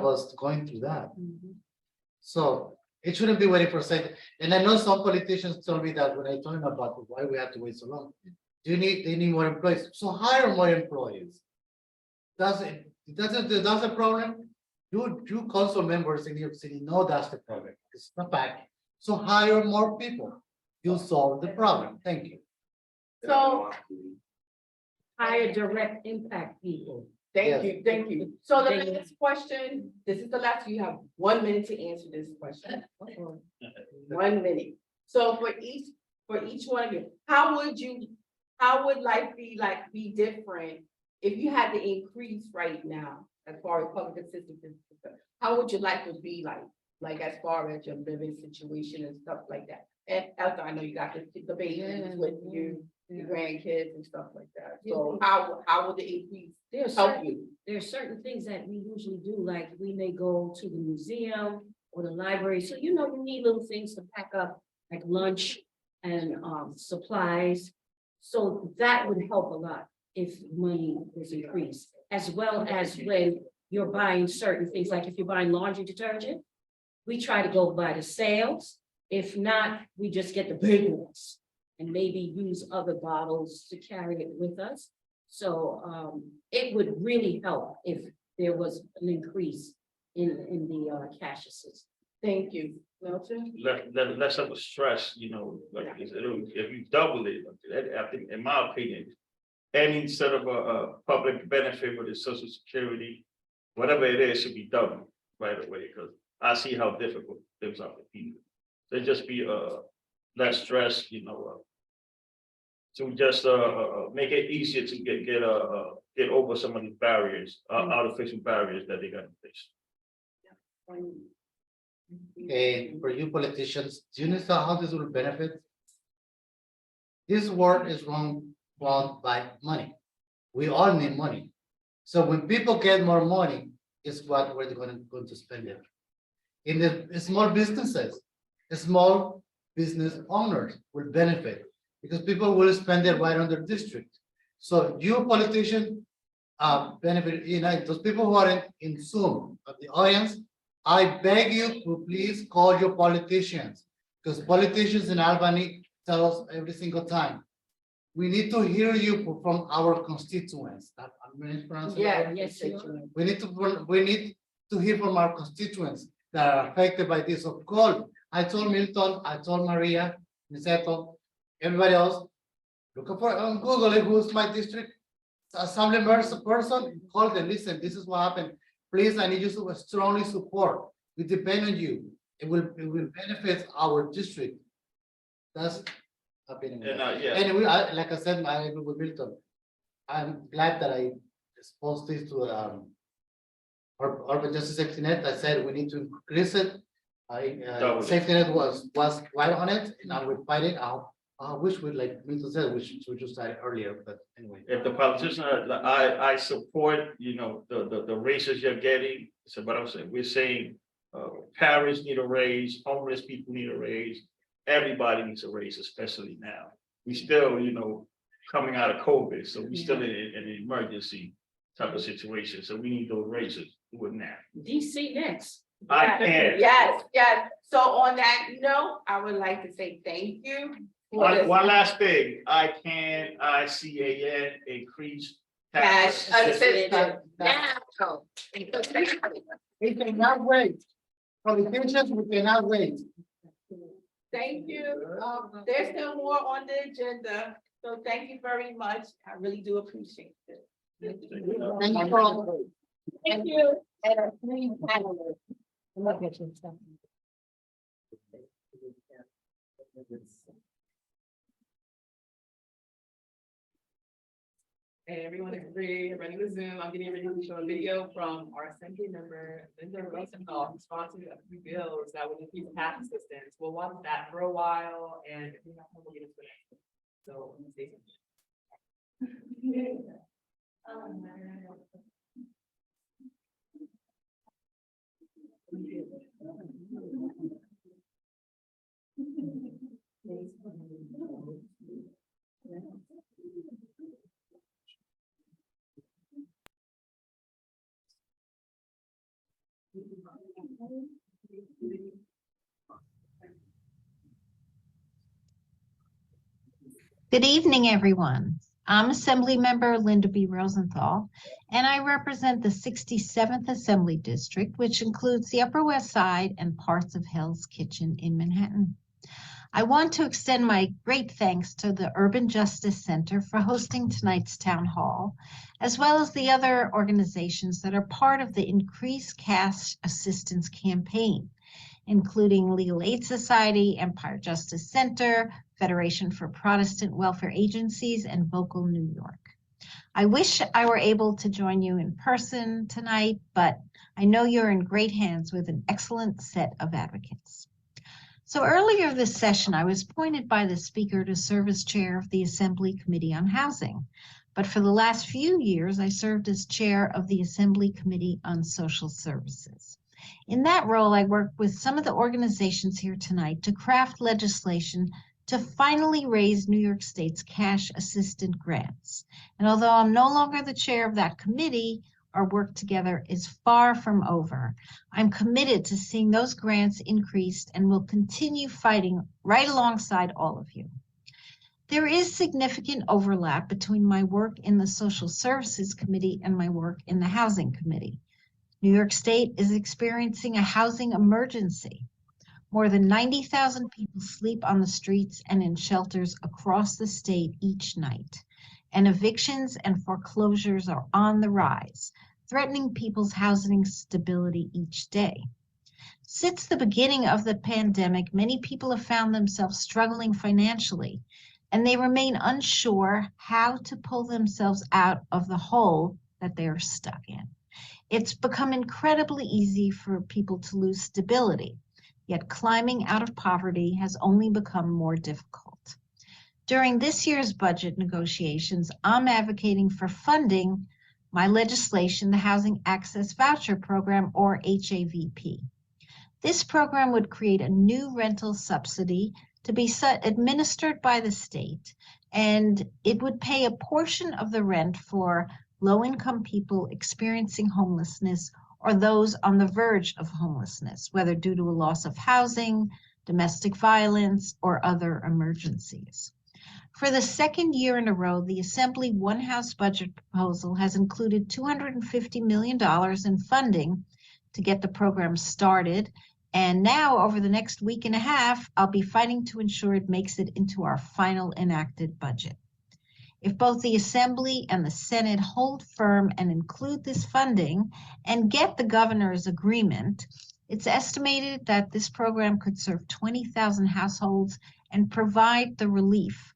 S4: us going through that. So it shouldn't be waiting for a second. And I know some politicians told me that when I told them about why we have to wait so long. They need more employees. So hire more employees. That's a problem. You council members in New York City know that's the problem. It's not back. So hire more people. You'll solve the problem. Thank you.
S8: So hire direct impact people.
S12: Thank you. So the
S8: Thank you.
S12: next question, this is the last, you have 1 minute to answer this question. 1 minute. So for each one of you, how would life be different if you had to increase right now as far as public assistance is concerned? How would your life would be like as far as your living situation and stuff like that? And Ethel, I know you got the babies with you, your grandkids and stuff like that. So how would the increase help you?
S8: There are certain things that we usually do, like we may go to the museum or the library. So you need little things to pack up, like lunch and supplies. So that would help a lot if money was increased, as well as when you're buying certain things, like if you're buying laundry detergent, we try to go by the sales. If not, we just get the big ones and maybe use other bottles to carry it with us. So it would really help if there was an increase in the cash assistance.
S12: Thank you. Milton?
S3: Less of a stress, like if you double it, I think, in my opinion, any sort of a public benefit with the Social Security, whatever it is, should be doubled right away, because I see how difficult things are for people. There just be less stress, to just make it easier to get over some of these barriers, artificial barriers that they got in place.
S4: For you politicians, do you understand how this will benefit? This world is run by money. We all need money. So when people get more money, is what we're going to spend it. In the small businesses, the small business owners will benefit because people will spend it right on their district. So you politicians benefit, those people who are in Zoom, of the audience, I beg you to please call your politicians, because politicians in Albany tell us every single time, we need to hear you from our constituents. I'm mispronouncing that.
S8: Yes.
S4: We need to hear from our constituents that are affected by this. So call. I told Milton, I told Maria, Ms. Ethel, everybody else, look for on Google who's my district Assemblymember person, call them, listen, this is what happened. Please, I need you to strongly support. We depend on you. It will benefit our district. That's happening. Anyway, like I said, I agree with Milton. I'm glad that I exposed this to urban justice safety net. I said we need to increase it. Safety net was right on it, and now we're fighting. I wish we, like Milton said, we just started earlier, but anyway.
S3: If the politician, I support, the raises you're getting. So what I'm saying, we're saying, parents need a raise, homeless people need a raise, everybody needs a raise, especially now. We still, coming out of COVID, so we still in an emergency type of situation, so we need those raises. Do it now.
S8: DC next.
S3: I can.
S12: Yes. So on that note, I would like to say thank you.
S3: One last thing, ICAN increase
S12: Cash assistance.
S8: Now.
S4: We cannot wait. Politicians, we cannot wait.
S12: Thank you. There's still more on the agenda, so thank you very much. I really do appreciate it.
S8: Thank you for all.
S12: Thank you.
S8: And our three panelists. I'm not getting stuff.
S7: Hey, everyone agree, running the Zoom, I'm getting ready to show a video from our assembly member, Linda Rosenthal, who's sponsored a few bills that would increase tax assistance. We'll watch that for a while and if we have time, we'll get into it. So, stay tuned.
S13: Good evening, everyone. I'm Assemblymember Linda B. Rosenthal, and I represent the 67th Assembly District, which includes the Upper West Side and parts of Hell's Kitchen in Manhattan. I want to extend my great thanks to the Urban Justice Center for hosting tonight's town hall, as well as the other organizations that are part of the Increased Cash Assistance Campaign, including Legal Aid Society, Empire Justice Center, Federation for Protestant Welfare Agencies, and Vocal New York. I wish I were able to join you in person tonight, but I know you're in great hands with an excellent set of advocates. So earlier this session, I was appointed by the Speaker to serve as chair of the Assembly Committee on Housing. But for the last few years, I served as chair of the Assembly Committee on Social Services. In that role, I worked with some of the organizations here tonight to craft legislation to finally raise New York State's cash assistance grants. And although I'm no longer the chair of that committee, our work together is far from over. I'm committed to seeing those grants increased and will continue fighting right alongside all of you. There is significant overlap between my work in the Social Services Committee and my work in the Housing Committee. New York State is experiencing a housing emergency. More than 90,000 people sleep on the streets and in shelters across the state each night. And evictions and foreclosures are on the rise, threatening people's housing stability each day. Since the beginning of the pandemic, many people have found themselves struggling financially, and they remain unsure how to pull themselves out of the hole that they're stuck in. It's become incredibly easy for people to lose stability, yet climbing out of poverty has only become more difficult. During this year's budget negotiations, I'm advocating for funding my legislation, the Housing Access Voucher Program, or HAVP. This program would create a new rental subsidy to be administered by the state, and it would pay a portion of the rent for low-income people experiencing homelessness or those on the verge of homelessness, whether due to a loss of housing, domestic violence, or other emergencies. For the second year in a row, the Assembly One House budget proposal has included $250 million in funding to get the program started. And now, over the next week and a half, I'll be fighting to ensure it makes it into our final enacted budget. If both the Assembly and the Senate hold firm and include this funding and get the governor's agreement, it's estimated that this program could serve 20,000 households and provide the relief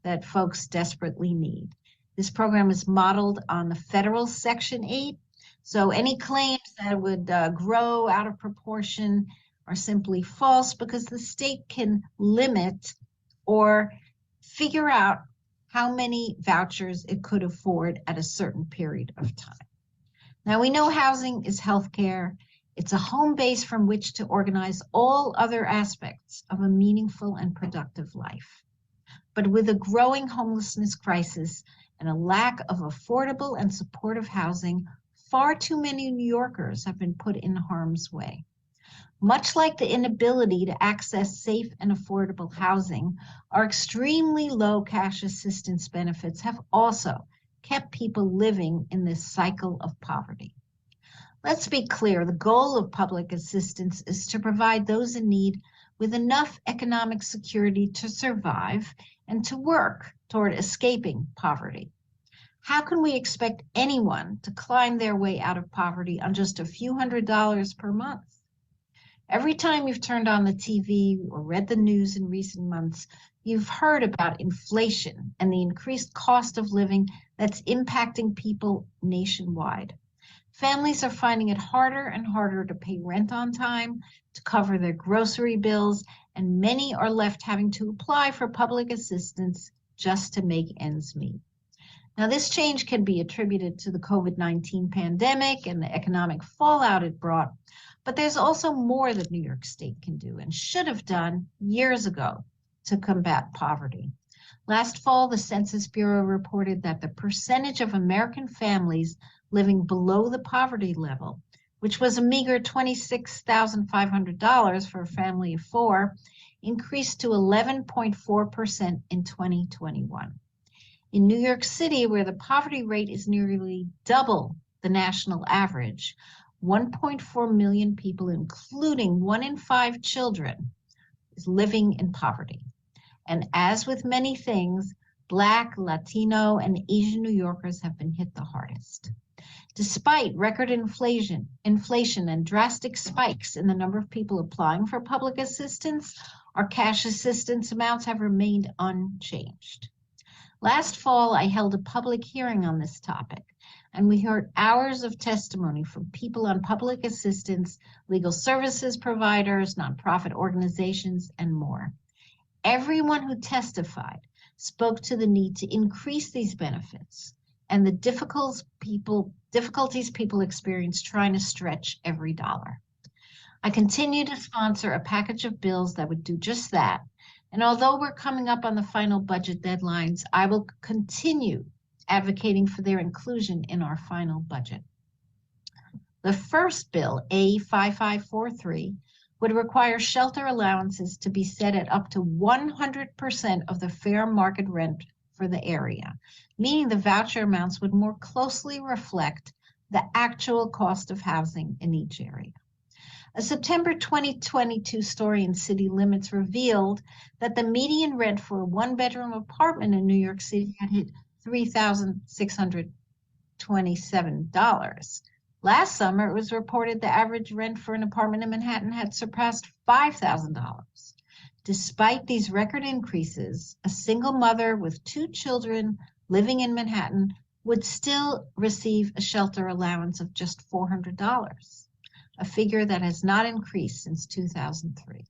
S13: that folks desperately need. This program is modeled on the federal Section 8, so any claims that would grow out of proportion are simply false because the state can limit or figure out how many vouchers it could afford at a certain period of time. Now, we know housing is healthcare. It's a home base from which to organize all other aspects of a meaningful and productive life. But with a growing homelessness crisis and a lack of affordable and supportive housing, far too many New Yorkers have been put in harm's way. Much like the inability to access safe and affordable housing, our extremely low cash assistance benefits have also kept people living in this cycle of poverty. Let's be clear, the goal of public assistance is to provide those in need with enough economic security to survive and to work toward escaping poverty. How can we expect anyone to climb their way out of poverty on just a few $100s per month? Every time you've turned on the TV or read the news in recent months, you've heard about inflation and the increased cost of living that's impacting people nationwide. Families are finding it harder and harder to pay rent on time, to cover their grocery bills, and many are left having to apply for public assistance just to make ends meet. Now, this change can be attributed to the COVID-19 pandemic and the economic fallout it brought, but there's also more that New York State can do and should have done years ago to combat poverty. Last fall, the Census Bureau reported that the percentage of American families living below the poverty level, which was a meager $26,500 for a family of four, increased to 11.4% in 2021. In New York City, where the poverty rate is nearly double the national average, 1.4 million people, including 1 in 5 children, is living in poverty. And as with many things, Black, Latino, and Asian New Yorkers have been hit the hardest. Despite record inflation and drastic spikes in the number of people applying for public assistance, our cash assistance amounts have remained unchanged. Last fall, I held a public hearing on this topic, and we heard hours of testimony from people on public assistance, legal services providers, nonprofit organizations, and more. Everyone who testified spoke to the need to increase these benefits and the difficulties people experience trying to stretch every dollar. I continue to sponsor a package of bills that would do just that. And although we're coming up on the final budget deadlines, I will continue advocating for their inclusion in our final budget. The first bill, A5543, would require shelter allowances to be set at up to 100% of the fair market rent for the area, meaning the voucher amounts would more closely reflect the actual cost of housing in each area. A September 2022 story in City Limits revealed that the median rent for a one-bedroom apartment in New York City had hit $3,627. Last summer, it was reported the average rent for an apartment in Manhattan had surpassed $5,000. Despite these record increases, a single mother with 2 children living in Manhattan would still receive a shelter allowance of just $400, a figure that has not increased since 2003.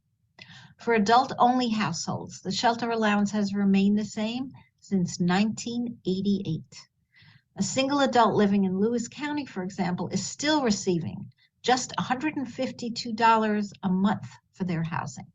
S13: For adult-only households, the shelter allowance has remained the same since 1988. A single adult living in Lewis County, for example, is still receiving just $152 a month for their housing.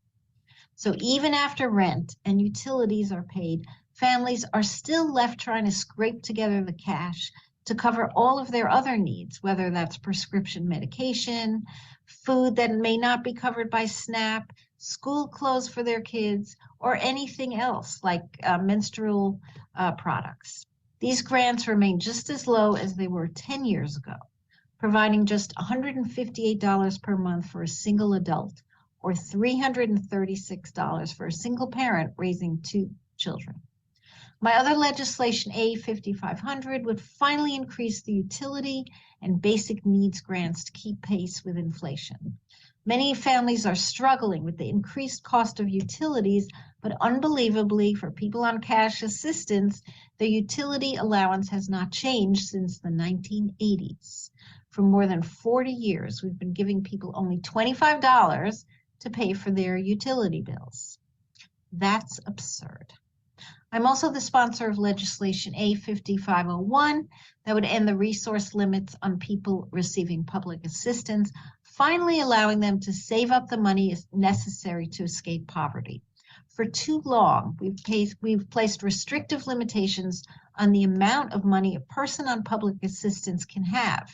S13: So even after rent and utilities are paid, families are still left trying to scrape together the cash to cover all of their other needs, whether that's prescription medication, food that may not be covered by SNAP, school clothes for their kids, or anything else like menstrual products. These grants remain just as low as they were 10 years ago, providing just $158 per month for a single adult, or $336 for a single parent raising 2 children. My other legislation, A5500, would finally increase the utility and basic needs grants to keep pace with inflation. Many families are struggling with the increased cost of utilities, but unbelievably, for people on cash assistance, the utility allowance has not changed since the 1980s. For more than 40 years, we've been giving people only $25 to pay for their utility bills. That's absurd. I'm also the sponsor of legislation A5501 that would end the resource limits on people receiving public assistance, finally allowing them to save up the money necessary to escape poverty. For too long, we've placed restrictive limitations on the amount of money a person on public assistance can have,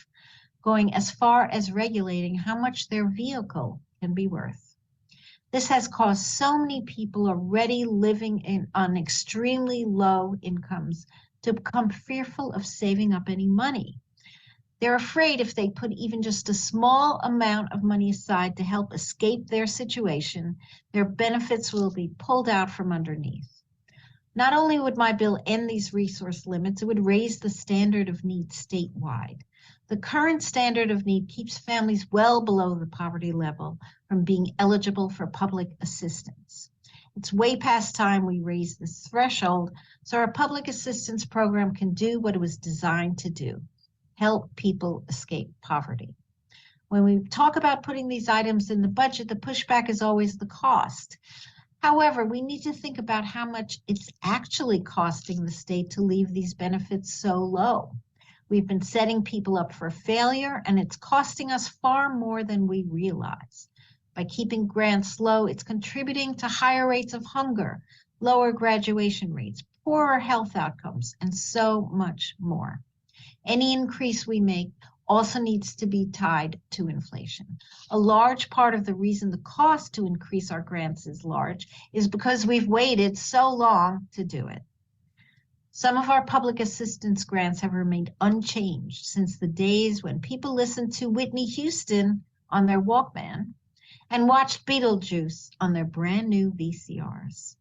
S13: going as far as regulating how much their vehicle can be worth. This has caused so many people already living on extremely low incomes to become fearful of saving up any money. They're afraid if they put even just a small amount of money aside to help escape their situation, their benefits will be pulled out from underneath. Not only would my bill end these resource limits, it would raise the standard of need statewide. The current standard of need keeps families well below the poverty level from being eligible for public assistance. It's way past time we raise this threshold so our public assistance program can do what it was designed to do, help people escape poverty. When we talk about putting these items in the budget, the pushback is always the cost. However, we need to think about how much it's actually costing the state to leave these benefits so low. We've been setting people up for failure, and it's costing us far more than we realize. By keeping grants low, it's contributing to higher rates of hunger, lower graduation rates, poorer health outcomes, and so much more. Any increase we make also needs to be tied to inflation. A large part of the reason the cost to increase our grants is large is because we've waited so long to do it. Some of our public assistance grants have remained unchanged since the days when people listened to Whitney Houston on their Walkman and watched Beetlejuice on their brand new VCRs.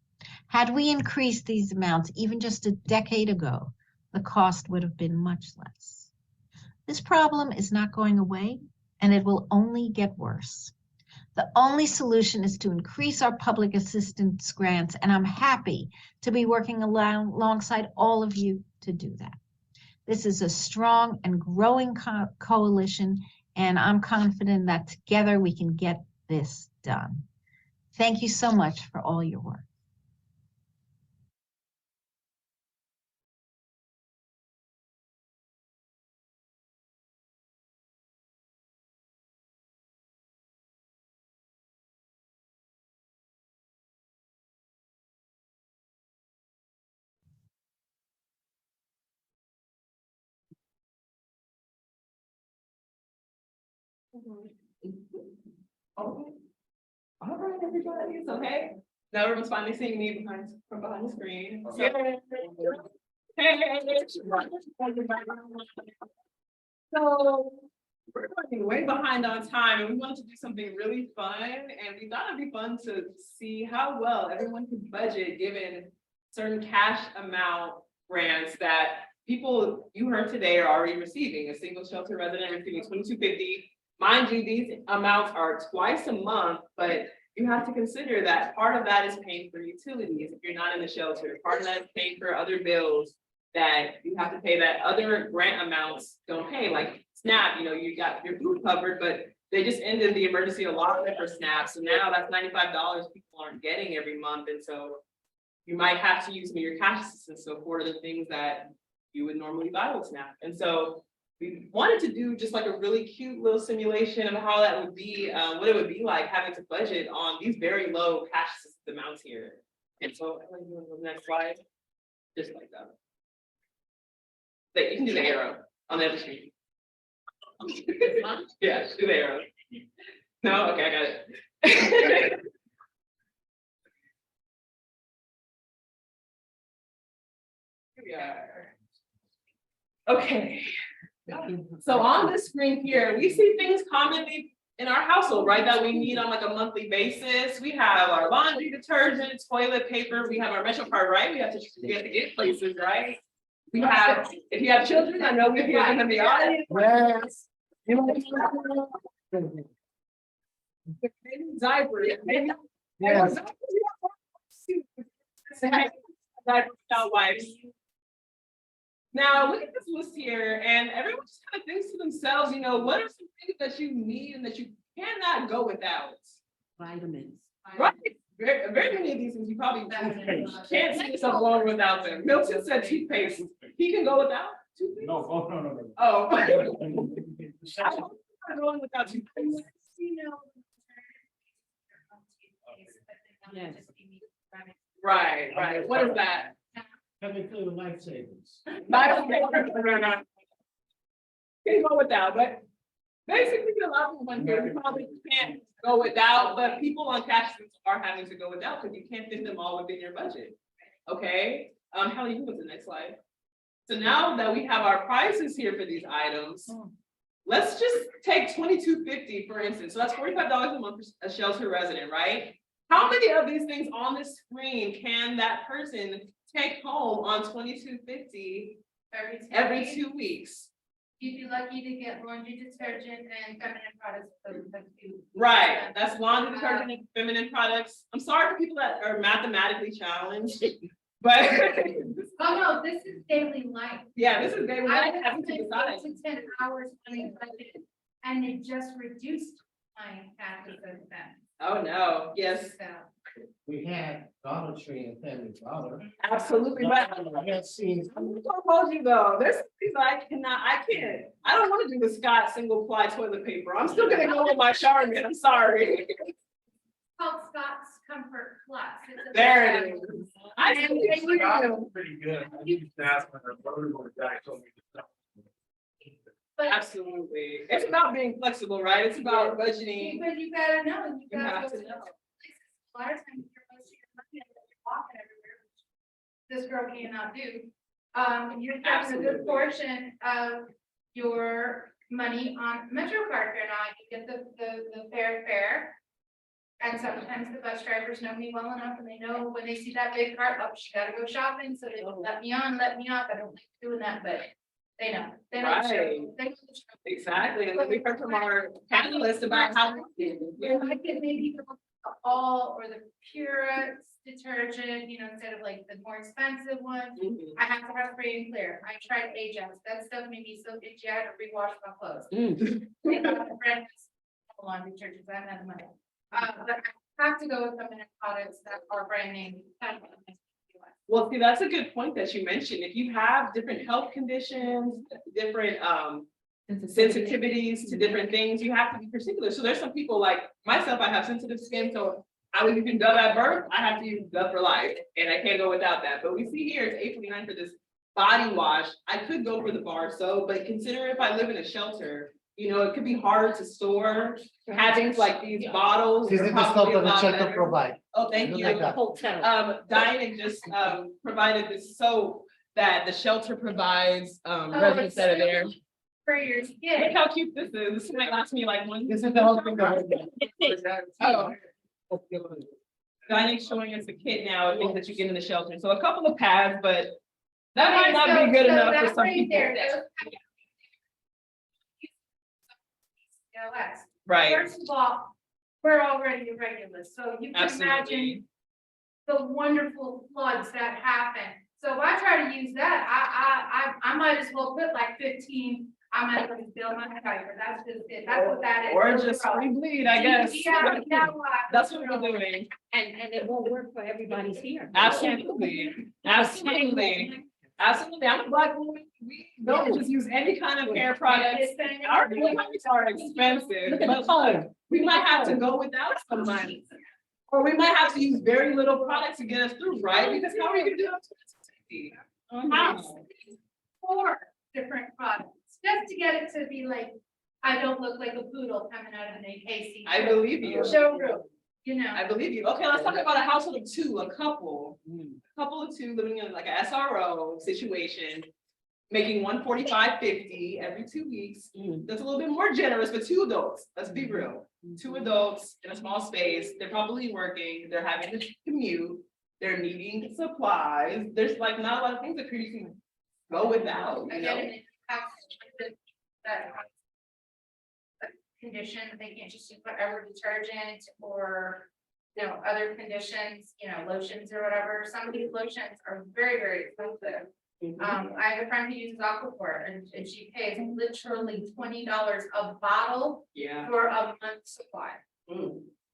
S13: Had we increased these amounts even just a decade ago, the cost would have been much less. This problem is not going away, and it will only get worse. The only solution is to increase our public assistance grants, and I'm happy to be working alongside all of you to do that. This is a strong and growing coalition, and I'm confident that together we can get this done. Thank you so much for all your work.
S7: Okay. All right, everybody, it's okay. Now everyone's finally seeing me from behind the screen. So, so we're running way behind on time, and we wanted to do something really fun, and we thought it'd be fun to see how well everyone could budget given certain cash amount grants that people you heard today are already receiving. A single shelter resident receiving $22.50. Mind you, these amounts are twice a month, but you have to consider that part of that is paying for utilities if you're not in the shelter. Part of that is paying for other bills that you have to pay that other grant amounts don't pay, like SNAP. You know, you got your food covered, but they just ended the emergency allotment for SNAP. So now that's $95 people aren't getting every month. And so you might have to use some of your cash assistance to afford the things that you would normally buy with SNAP. And so we wanted to do just like a really cute little simulation of how that would be, what it would be like having to budget on these very low cash assistance amounts here. And so I'm going to go to the next slide, just like that. You can do the arrow on the other screen. Yeah, do the arrow. No, okay, I got it. Here we are. Okay. So on the screen here, we see things commonly in our household, right, that we need on like a monthly basis. We have our laundry detergent, toilet paper, we have our Metro card, right? We have to get places, right? We have, if you have children, I know we're here in the audience. Yes. Diapers.
S6: Yes.
S7: Diapers, wipes. Now, look at this list here, and everyone just kind of thinks to themselves, you know, what are some things that you need and that you cannot go without?
S8: Vitamins.
S7: Right, very many of these things you probably can't see yourself going without them. Milton said toothpaste. He can go without toothpaste?
S3: No, no.
S7: Oh. I'm going without toothpaste.
S8: Yes.
S7: Right. What is that?
S6: Having clear life savings.
S7: Can't go without, but basically a lot of people on here you probably can't go without, but people on cash are having to go without because you can't fit them all within your budget. Okay, Helen, you can go to the next slide. So now that we have our prices here for these items, let's just take $22.50 for instance. So that's $45 a month for a shelter resident, right? How many of these things on the screen can that person take home on $22.50 every 2 weeks?
S5: You'd be lucky to get laundry detergent and feminine products. For the few.
S7: Right, that's laundry detergent and feminine products. I'm sorry for people that are mathematically challenged, but
S5: Oh, no, this is daily life.
S7: yeah, this is very.
S5: I
S7: having to
S5: spent
S7: decide.
S5: 8 to 10 hours playing budget, and it just reduced my taxes and expense.
S7: Oh, no, yes,
S5: So,
S6: We had Dollar Tree and Family Dollar.
S7: absolutely, but
S6: I have seen.
S7: I'm gonna hold you though, there's things I can't, I don't wanna do the Scott single ply toilet paper, I'm still gonna go with my Charmin, I'm sorry.
S5: it's called Scott's Comfort Plus. It's a-
S7: There it is. I
S5: And
S7: think
S5: they would-
S3: That's pretty good. I used to ask my brother, guy told me to stop.
S5: But
S7: absolutely, it's about being flexible, right? It's about budgeting.
S5: because you gotta know, you
S7: You
S5: gotta
S7: have
S5: go
S7: to
S5: to
S7: know.
S5: a lot of times you're most of your money and you're walking everywhere, which this girl cannot do. You're having a
S7: Absolutely.
S5: good portion of your money on MetroCard fare. Now, you get the fare. And sometimes the bus drivers know me well enough and they know when they see that big cart, oh, she gotta go shopping, so they let me on, let me off. I don't like doing that, but they know. They know the show.
S7: Right.
S5: They know the show.
S7: Exactly, and then we heard from our panelists about how.
S5: Yeah, I could maybe go the all or the Pura detergent, instead of like the more expensive one. I have to have free and clear. I tried Ajax. That stuff made me so itchy. I had to rewash my clothes. They got the brand new laundry detergents. I had the money. But I have to go with feminine products that are brand name.
S7: Well, see, that's a good point that you mentioned. If you have different health conditions, different sensitivities to different things, you have to be particular. So there's some people like myself, I have sensitive skin, so I was using Dove at birth, I have to use Dove for life, and I can't go without that. But we see here it's $8.49 for this body wash. I could go for the bar soap, but consider if I live in a shelter, it could be hard to store. Having like these bottles.
S4: This
S7: are
S4: is the stuff
S7: probably a
S4: that the
S7: lot
S4: shelter
S7: better.
S4: provide.
S7: Oh, thank
S4: Look
S7: you.
S4: like that.
S8: Hotel.
S7: Dinick just provided this soap that the shelter provides residents that are there.
S5: For your
S7: Look
S5: skin.
S7: how cute this is. This might last me like one.
S4: This is the whole thing that
S7: Oh. Dinick's showing us the kit now, things that you get in the shelter. So a couple of pads, but that might not be good enough for
S5: that
S7: some
S5: right
S7: people.
S5: there, those-
S7: Right,
S5: First of all, we're already irregular, so you can
S7: absolutely.
S5: imagine the wonderful floods that happen. So if I try to use that, I might as well put like 15, I might as well build my diaper, that's just it, that's what that is.
S7: Or just free bleed, I guess.
S5: Yeah,
S7: That's what we're doing.
S8: And it won't work for everybody's here.
S7: Absolutely, absolutely. Absolutely, I'm a Black woman, we don't just use any kind of hair products. Our products are expensive, but we might have to go without some money. Or we might have to use very little products to get us through, right? Because how are you gonna do that? How?
S5: 4 different products, just to get it to be like, I don't look like a poodle coming out of an AKC.
S7: I believe you.
S5: Showroom,
S7: I believe you. Okay, let's talk about a household of 2, a couple of 2 living in like a SRO situation, making $145.50 every 2 weeks. That's a little bit more generous for 2 adults. Let's be real. 2 adults in a small space. They're probably working. They're having to commute. They're needing supplies. There's like not a lot of things that you can go without. You know?
S5: Again, it has that condition, they can't just use whatever detergent or, other conditions, lotions or whatever. Some of these lotions are very, very expensive. I have a friend who uses Aquaphor and she pays literally $20 a bottle
S7: Yeah.
S5: for a month's supply.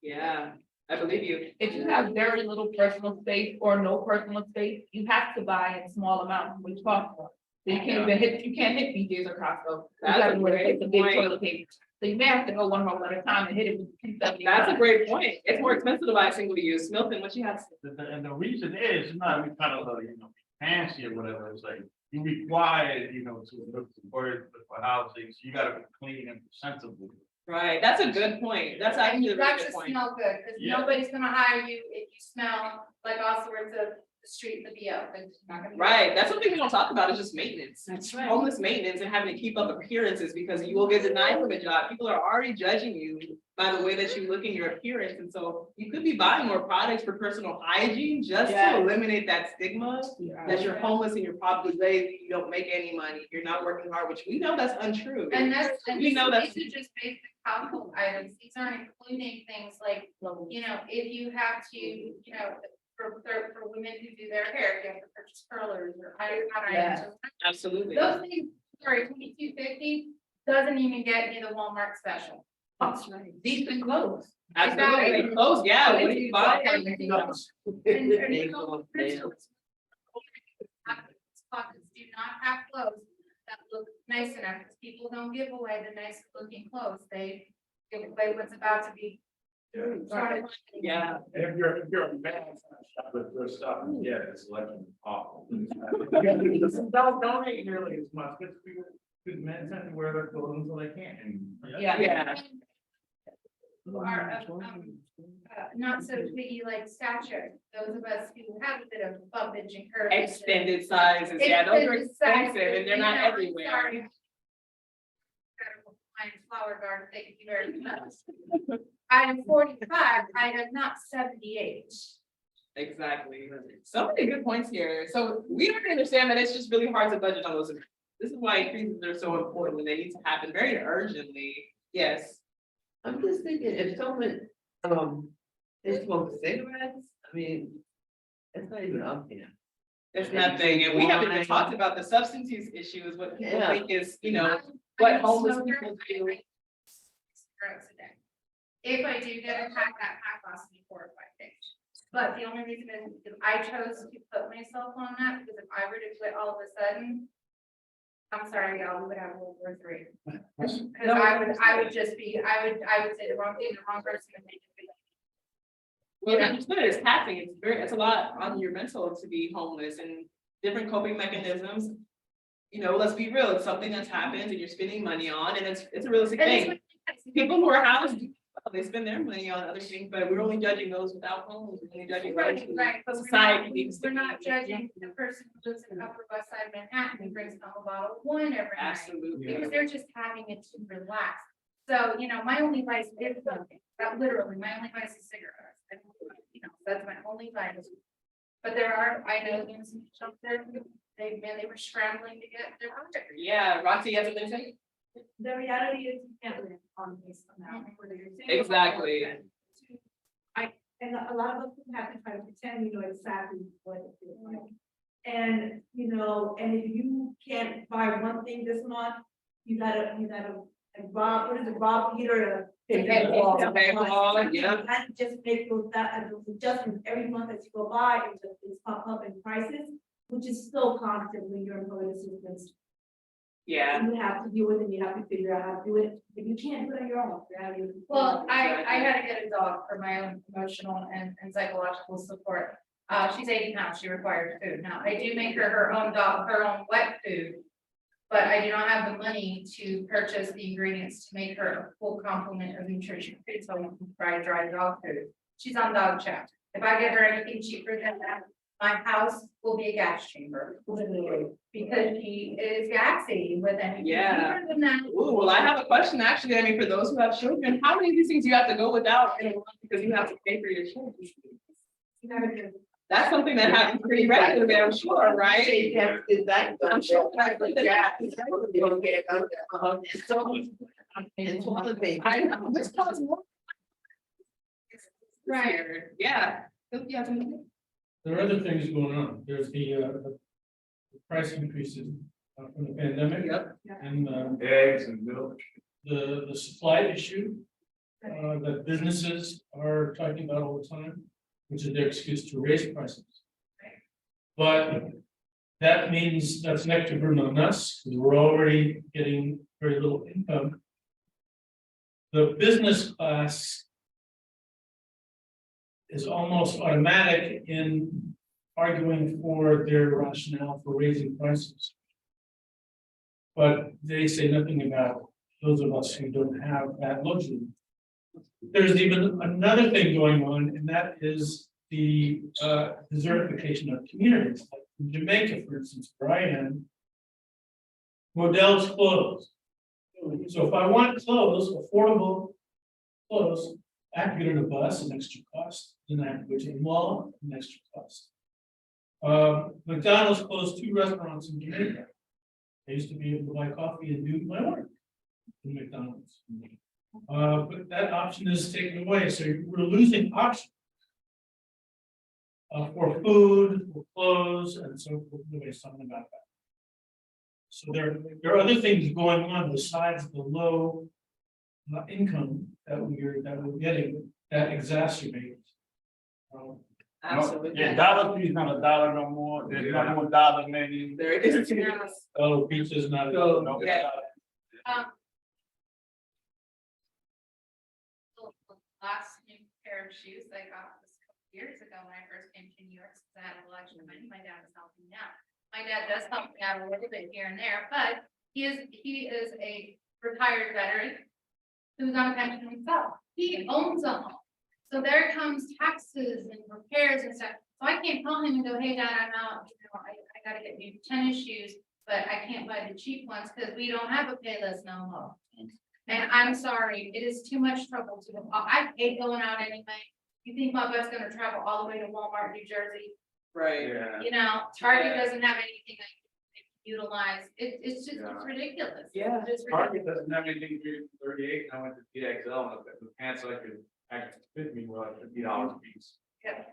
S7: Yeah, I believe you.
S1: If you have very little personal space or no personal space, you have to buy in small amounts, which costs more. So you can't hit BJ's or Costco.
S7: That's a great
S1: It's a big
S7: point.
S1: toilet paper. So you may have to go one home at a time and hit it with $2.75.
S7: That's a great point. It's more expensive to buy single use. Milton, what you have to say?
S3: And the reason is, it's not we kind of, fancy or whatever, it's like, you required, to look for housing, so you gotta be clean and presentable.
S7: Right, that's a good point. That's
S5: And
S7: actually a
S5: you
S7: really
S5: got
S7: good
S5: to
S7: point.
S5: smell good, because
S3: Yeah.
S5: nobody's gonna hire you if you smell like all sorts of the street, the BO, it's not gonna be.
S7: Right, that's something we don't talk about, is just maintenance.
S5: That's right.
S7: Homeless maintenance and having to keep up appearances because you will get denied from a job. People are already judging you by the way that you look in your appearance. And so you could be buying more products for personal hygiene just to eliminate that stigma that you're homeless and you're probably lazy, you don't make any money, you're not working hard, which we know that's untrue.
S5: And that's, and
S7: We know that's-
S5: these are just basic household items, these aren't including things like, you know, if you have to, you know, for women who do their hair, you have to purchase curlers or items.
S7: Absolutely.
S5: Those things, sorry, $22.50 doesn't even get you the Walmart special.
S7: That's right.
S5: Decent clothes.
S7: Absolutely.
S5: Exactly.
S7: Clothes, yeah. What do you buy?
S5: Pockets do not have clothes that look nice enough, because people don't give away the nice looking clothes, they give away what's about to be.
S7: Yeah.
S10: If you're a man, shop with their stuff, yeah, it's selection awful. Don't rate nearly as much, because men tend to wear their clothes until they can't.
S7: Yeah.
S5: Who are not so biggie like stature, those of us who have a bit of bumpage and curves.
S7: Extended sizes, yeah, those are
S5: Extended
S7: expensive
S5: sizes,
S7: and they're
S5: you
S7: not
S5: know,
S7: everywhere.
S5: sorry. Flower garden, thank you very much. I am 45, I am not 78.
S7: Exactly. So many good points here. So we don't understand that it's just really hard to budget on those. This is why increases are so important and they need to happen very urgently. Yes.
S11: I'm just thinking, if someone, they smoke cigarettes, I mean, it's not even up there.
S7: It's nothing. And we haven't even
S11: Wine.
S7: talked about the substance use issue is what people
S11: Yeah.
S7: think is, you know, what homeless
S5: Smoker,
S7: people do.
S5: cigarettes a day. If I do get a pack, that pack lasts me 4 or 5 days. But the only reason is because I chose to put myself on that, because if I were to quit all of a sudden, I'm sorry, y'all, we would have World War III. Because I would just be, I would say the wrong thing, to the wrong person, and make it big.
S7: Well, understood, it's taxing, it's a lot on your mental to be homeless and different coping mechanisms. You know, let's be real, it's something that's happened and you're spending money on, and it's a realistic thing. People who are housed, they spend their money on other things, but we're only judging those without homes, we're only judging those who
S5: Right.
S7: society needs to
S5: We're not
S7: be.
S5: judging the person who lives in Upper West Side Manhattan and drinks a bottle of wine every night.
S7: Absolutely.
S5: Because they're just having it to relax. So, you know, my only vice is smoking, that literally, my only vice is cigarettes. And, you know, that's my only vice. But there are, I know there's some jump there, they were scrambling to get their project.
S7: Yeah, Roxy, you have something to say?
S14: The reality is you can't live on this amount, whether you're single.
S7: Exactly.
S14: And a lot of us have to try to pretend, you know, exactly what it feels like. And, you know, and if you can't buy one thing this month, you gotta rob, what is it, rob Peter to
S7: pay Paul. To pay Paul, yeah.
S14: You can't just make those adjustments every month as you go by, and just it's pop up in prices, which is so constant when you're employee assistance.
S7: Yeah.
S14: You have to deal with it, you have to figure out how to do it, but you can't do it on your own. You have to-
S5: Well, I had to get a dog for my own emotional and psychological support. She's 80 pounds, she requires food. Now, I do make her own dog, her own wet food. But I do not have the money to purchase the ingredients to make her a full complement of nutrition food, so I can try dry dog food. She's on dog chapter. If I get her anything cheaper than that, my house will be a gas chamber. Because she is gassy with anything
S7: Yeah.
S5: cheaper than that.
S7: Ooh, well, I have a question, actually, I mean, for those who have children, how many of these things you have to go without in a month because you have to pay for your children? That's something that happens pretty regularly, I'm sure, right? I'm sure. I know, this causes more. Right, yeah. Yeah, something.
S15: There are other things going on. There's the price increases from the pandemic.
S7: Yep.
S15: And
S10: Eggs and milk.
S15: the supply issue that businesses are talking about all the time, which is their excuse to raise prices. But that means that's an extra burden on us, because we're already getting very little income. The business class is almost automatic in arguing for their rationale for raising prices. But they say nothing about those of us who don't have that luxury. There's even another thing going on, and that is the desertification of communities, like in Jamaica, for instance, where I am. Models closed. So if I want clothes, affordable clothes, I have to get on a bus, an extra cost, then I have to go to the mall, an extra cost. McDonald's closed 2 restaurants in Jamaica. I used to be able to buy coffee and do my work in McDonald's. But that option is taken away, so we're losing options. For food, for clothes, and so forth, anyway, something about that. So there are other things going on besides the low income that we're getting that exacerbates.
S7: Absolutely.
S3: Yeah, dollar Tree is not a dollar no more. There's no more dollar menu.
S7: There is.
S15: Oh, pizza's not.
S7: So, yeah.
S5: Last new pair of shoes I got was a couple years ago when I first came to New York, so I had an election money, my dad was helping me out. My dad does help me out a little bit here and there, but he is a retired veteran who's on a pension himself. He owns a home. So there comes taxes and repairs and stuff. So I can't call him and go, hey, Dad, I'm out, I gotta get new tennis shoes, but I can't buy the cheap ones because we don't have a Payless no more. And I'm sorry, it is too much trouble to go. I hate going out anyway. You think my butt's gonna travel all the way to Walmart, New Jersey?
S7: Right.
S3: Yeah.
S5: Target doesn't have anything I can utilize. It's just it's ridiculous.
S7: Yeah.
S5: It's
S10: Target
S5: ridiculous.
S10: doesn't have anything to do with 38, and I went to DXL, and the pants I could actually fit me were like $50 a piece.
S5: Yeah.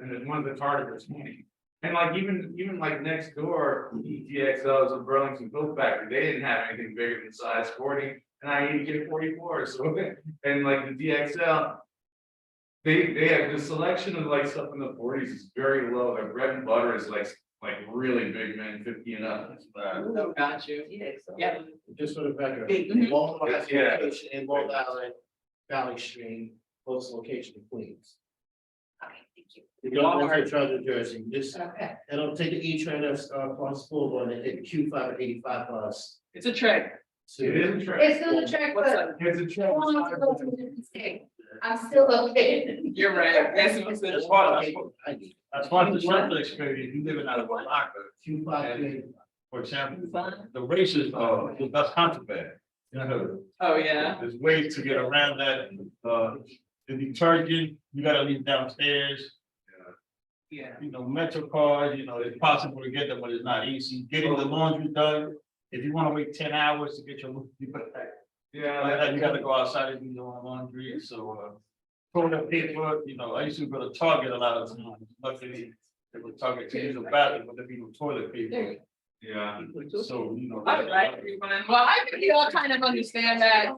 S10: And then one of the Target was 20. And like even like next door, DXL is a Burlington Coat Factory, they didn't have anything bigger than size 40, and I need to get 44, so, and like the DXL, they have the selection of like stuff in the 40s is very low, like bread and butter is like really big, man, 50 and up.
S7: Oh, got you. Yeah.
S6: Just for the record,
S7: Mhm.
S6: Baltimore has a
S10: Yeah.
S6: location in Long Island, Valley Stream, close location in Queens.
S5: Okay, thank you.
S6: You don't have to try New Jersey, just,
S5: Okay.
S6: and don't take the E-train that's across the board, and take the Q5 and 85 bus.
S7: It's a trick.
S10: It is a trick.
S5: It's still a check,
S7: What's
S5: but
S7: up?
S10: It's a
S5: I
S10: trick.
S5: want to go to a different state. I'm still okay.
S7: You're right. Yes, it was
S3: That's
S7: good.
S3: why,
S6: I need
S3: that's why the shelter experience, you living out of a locker,
S6: Q5 and 85.
S3: for example, the races, that's contraband. You know,
S7: Oh, yeah.
S3: there's ways to get around that, the detergent, you gotta leave downstairs.
S7: Yeah.
S3: Metro cards, it's possible to get them, but it's not easy. Getting the laundry done, if you wanna wait 10 hours to get your,
S10: Yeah.
S3: you gotta go outside and do your own laundry, so, toilet paper, I used to go to Target a lot of times, luckily, they would Target to use a bathroom, but there'd be no toilet paper.
S10: Yeah.
S3: So,
S7: All right, everyone. Well, I think we all kind of understand that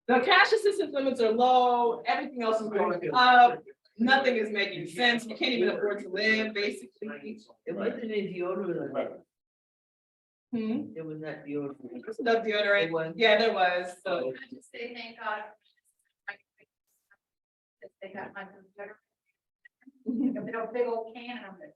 S7: the cash assistance limits are low, everything else is going up, nothing is making sense, we can't even afford to live, basically.
S11: It wasn't in deodorant,
S7: Hmm,
S11: it was not deodorant.
S7: what's the deodorant? Yeah, there was, so.
S5: I just say thank God. They got my big old can of it.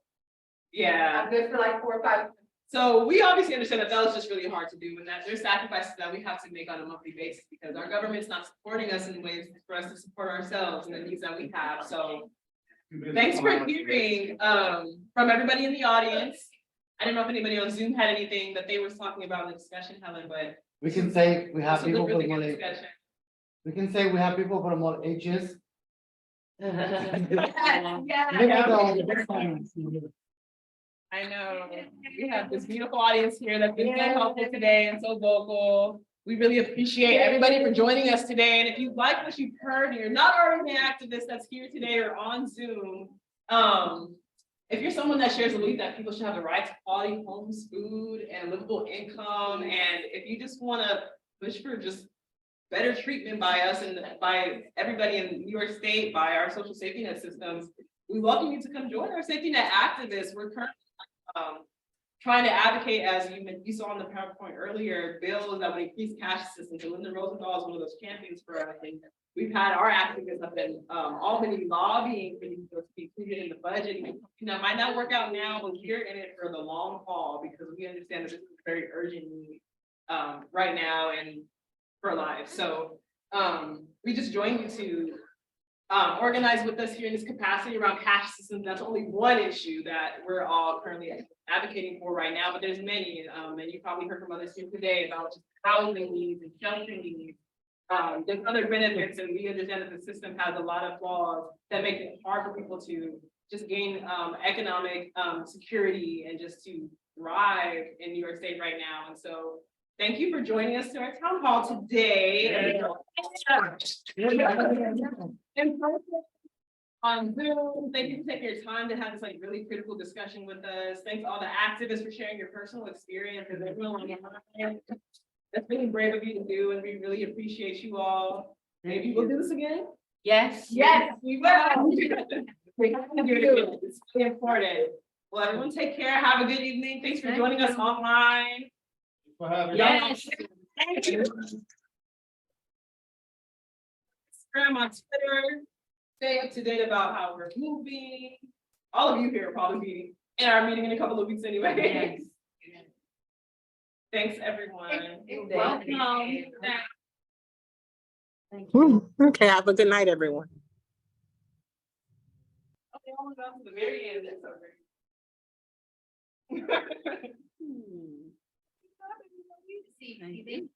S7: Yeah,
S5: I'm good for like 4 or 5.
S7: so we obviously understand that that was just really hard to do, and that there's sacrifices that we have to make on a monthly basis, because our government's not supporting us in ways for us to support ourselves and the needs that we have, so. Thanks for hearing, from everybody in the audience. I don't know if anybody on Zoom had anything that they were talking about in the discussion, Helen, but.
S4: We can say we have
S7: this was a
S4: people
S7: really
S4: from all
S7: good
S4: ages.
S7: discussion.
S4: We can say we have people from all ages.
S7: I know, we have this beautiful audience here that's been so helpful today and so vocal. We really appreciate everybody for joining us today, and if you like what you've heard, and you're not already an activist that's here today or on Zoom, if you're someone that shares the belief that people should have the right to quality homes, food, and livable income, and if you just wanna push for just better treatment by us and by everybody in New York State, by our social safety net systems, we welcome you to come join our safety net activists. We're currently trying to advocate, as you saw on the PowerPoint earlier, bills that would increase cash assistance. And Linda Rosenthal is one of those champions for everything. We've had our activists have been Albany lobbying for these bills to be included in the budget. That might not work out now, but we're in it for the long haul, because we understand that this is a very urgent need right now and for life. So we just join you to organize with us here in this capacity around cash systems. That's only one issue that we're all currently advocating for right now, but there's many, and you probably heard from others here today about just housing needs and shelter needs. There's other benefits, and we understand that the system has a lot of flaws that make it hard for people to just gain economic security and just to thrive in New York State right now. And so thank you for joining us to our town hall today. On Zoom, thank you for taking your time to have this like really critical discussion with us. Thanks to all the activists for sharing your personal experience and everyone on the line. That's really brave of you to do, and we really appreciate you all. Maybe we'll do this again.
S8: Yes.
S7: Yes, we will. We have to do it again. It's really important. Well, everyone take care. Have a good evening. Thanks for joining us online.
S3: For having.
S7: Yes. Thank you. Instagram, on Twitter. Stay up to date about how we're moving. All of you here will probably be in our meeting in a couple of weeks anyway.
S8: Yes.
S7: Thanks, everyone.
S2: Welcome.
S12: Okay, have a good night, everyone.
S7: Okay, almost down to the very end. That's over.
S5: See,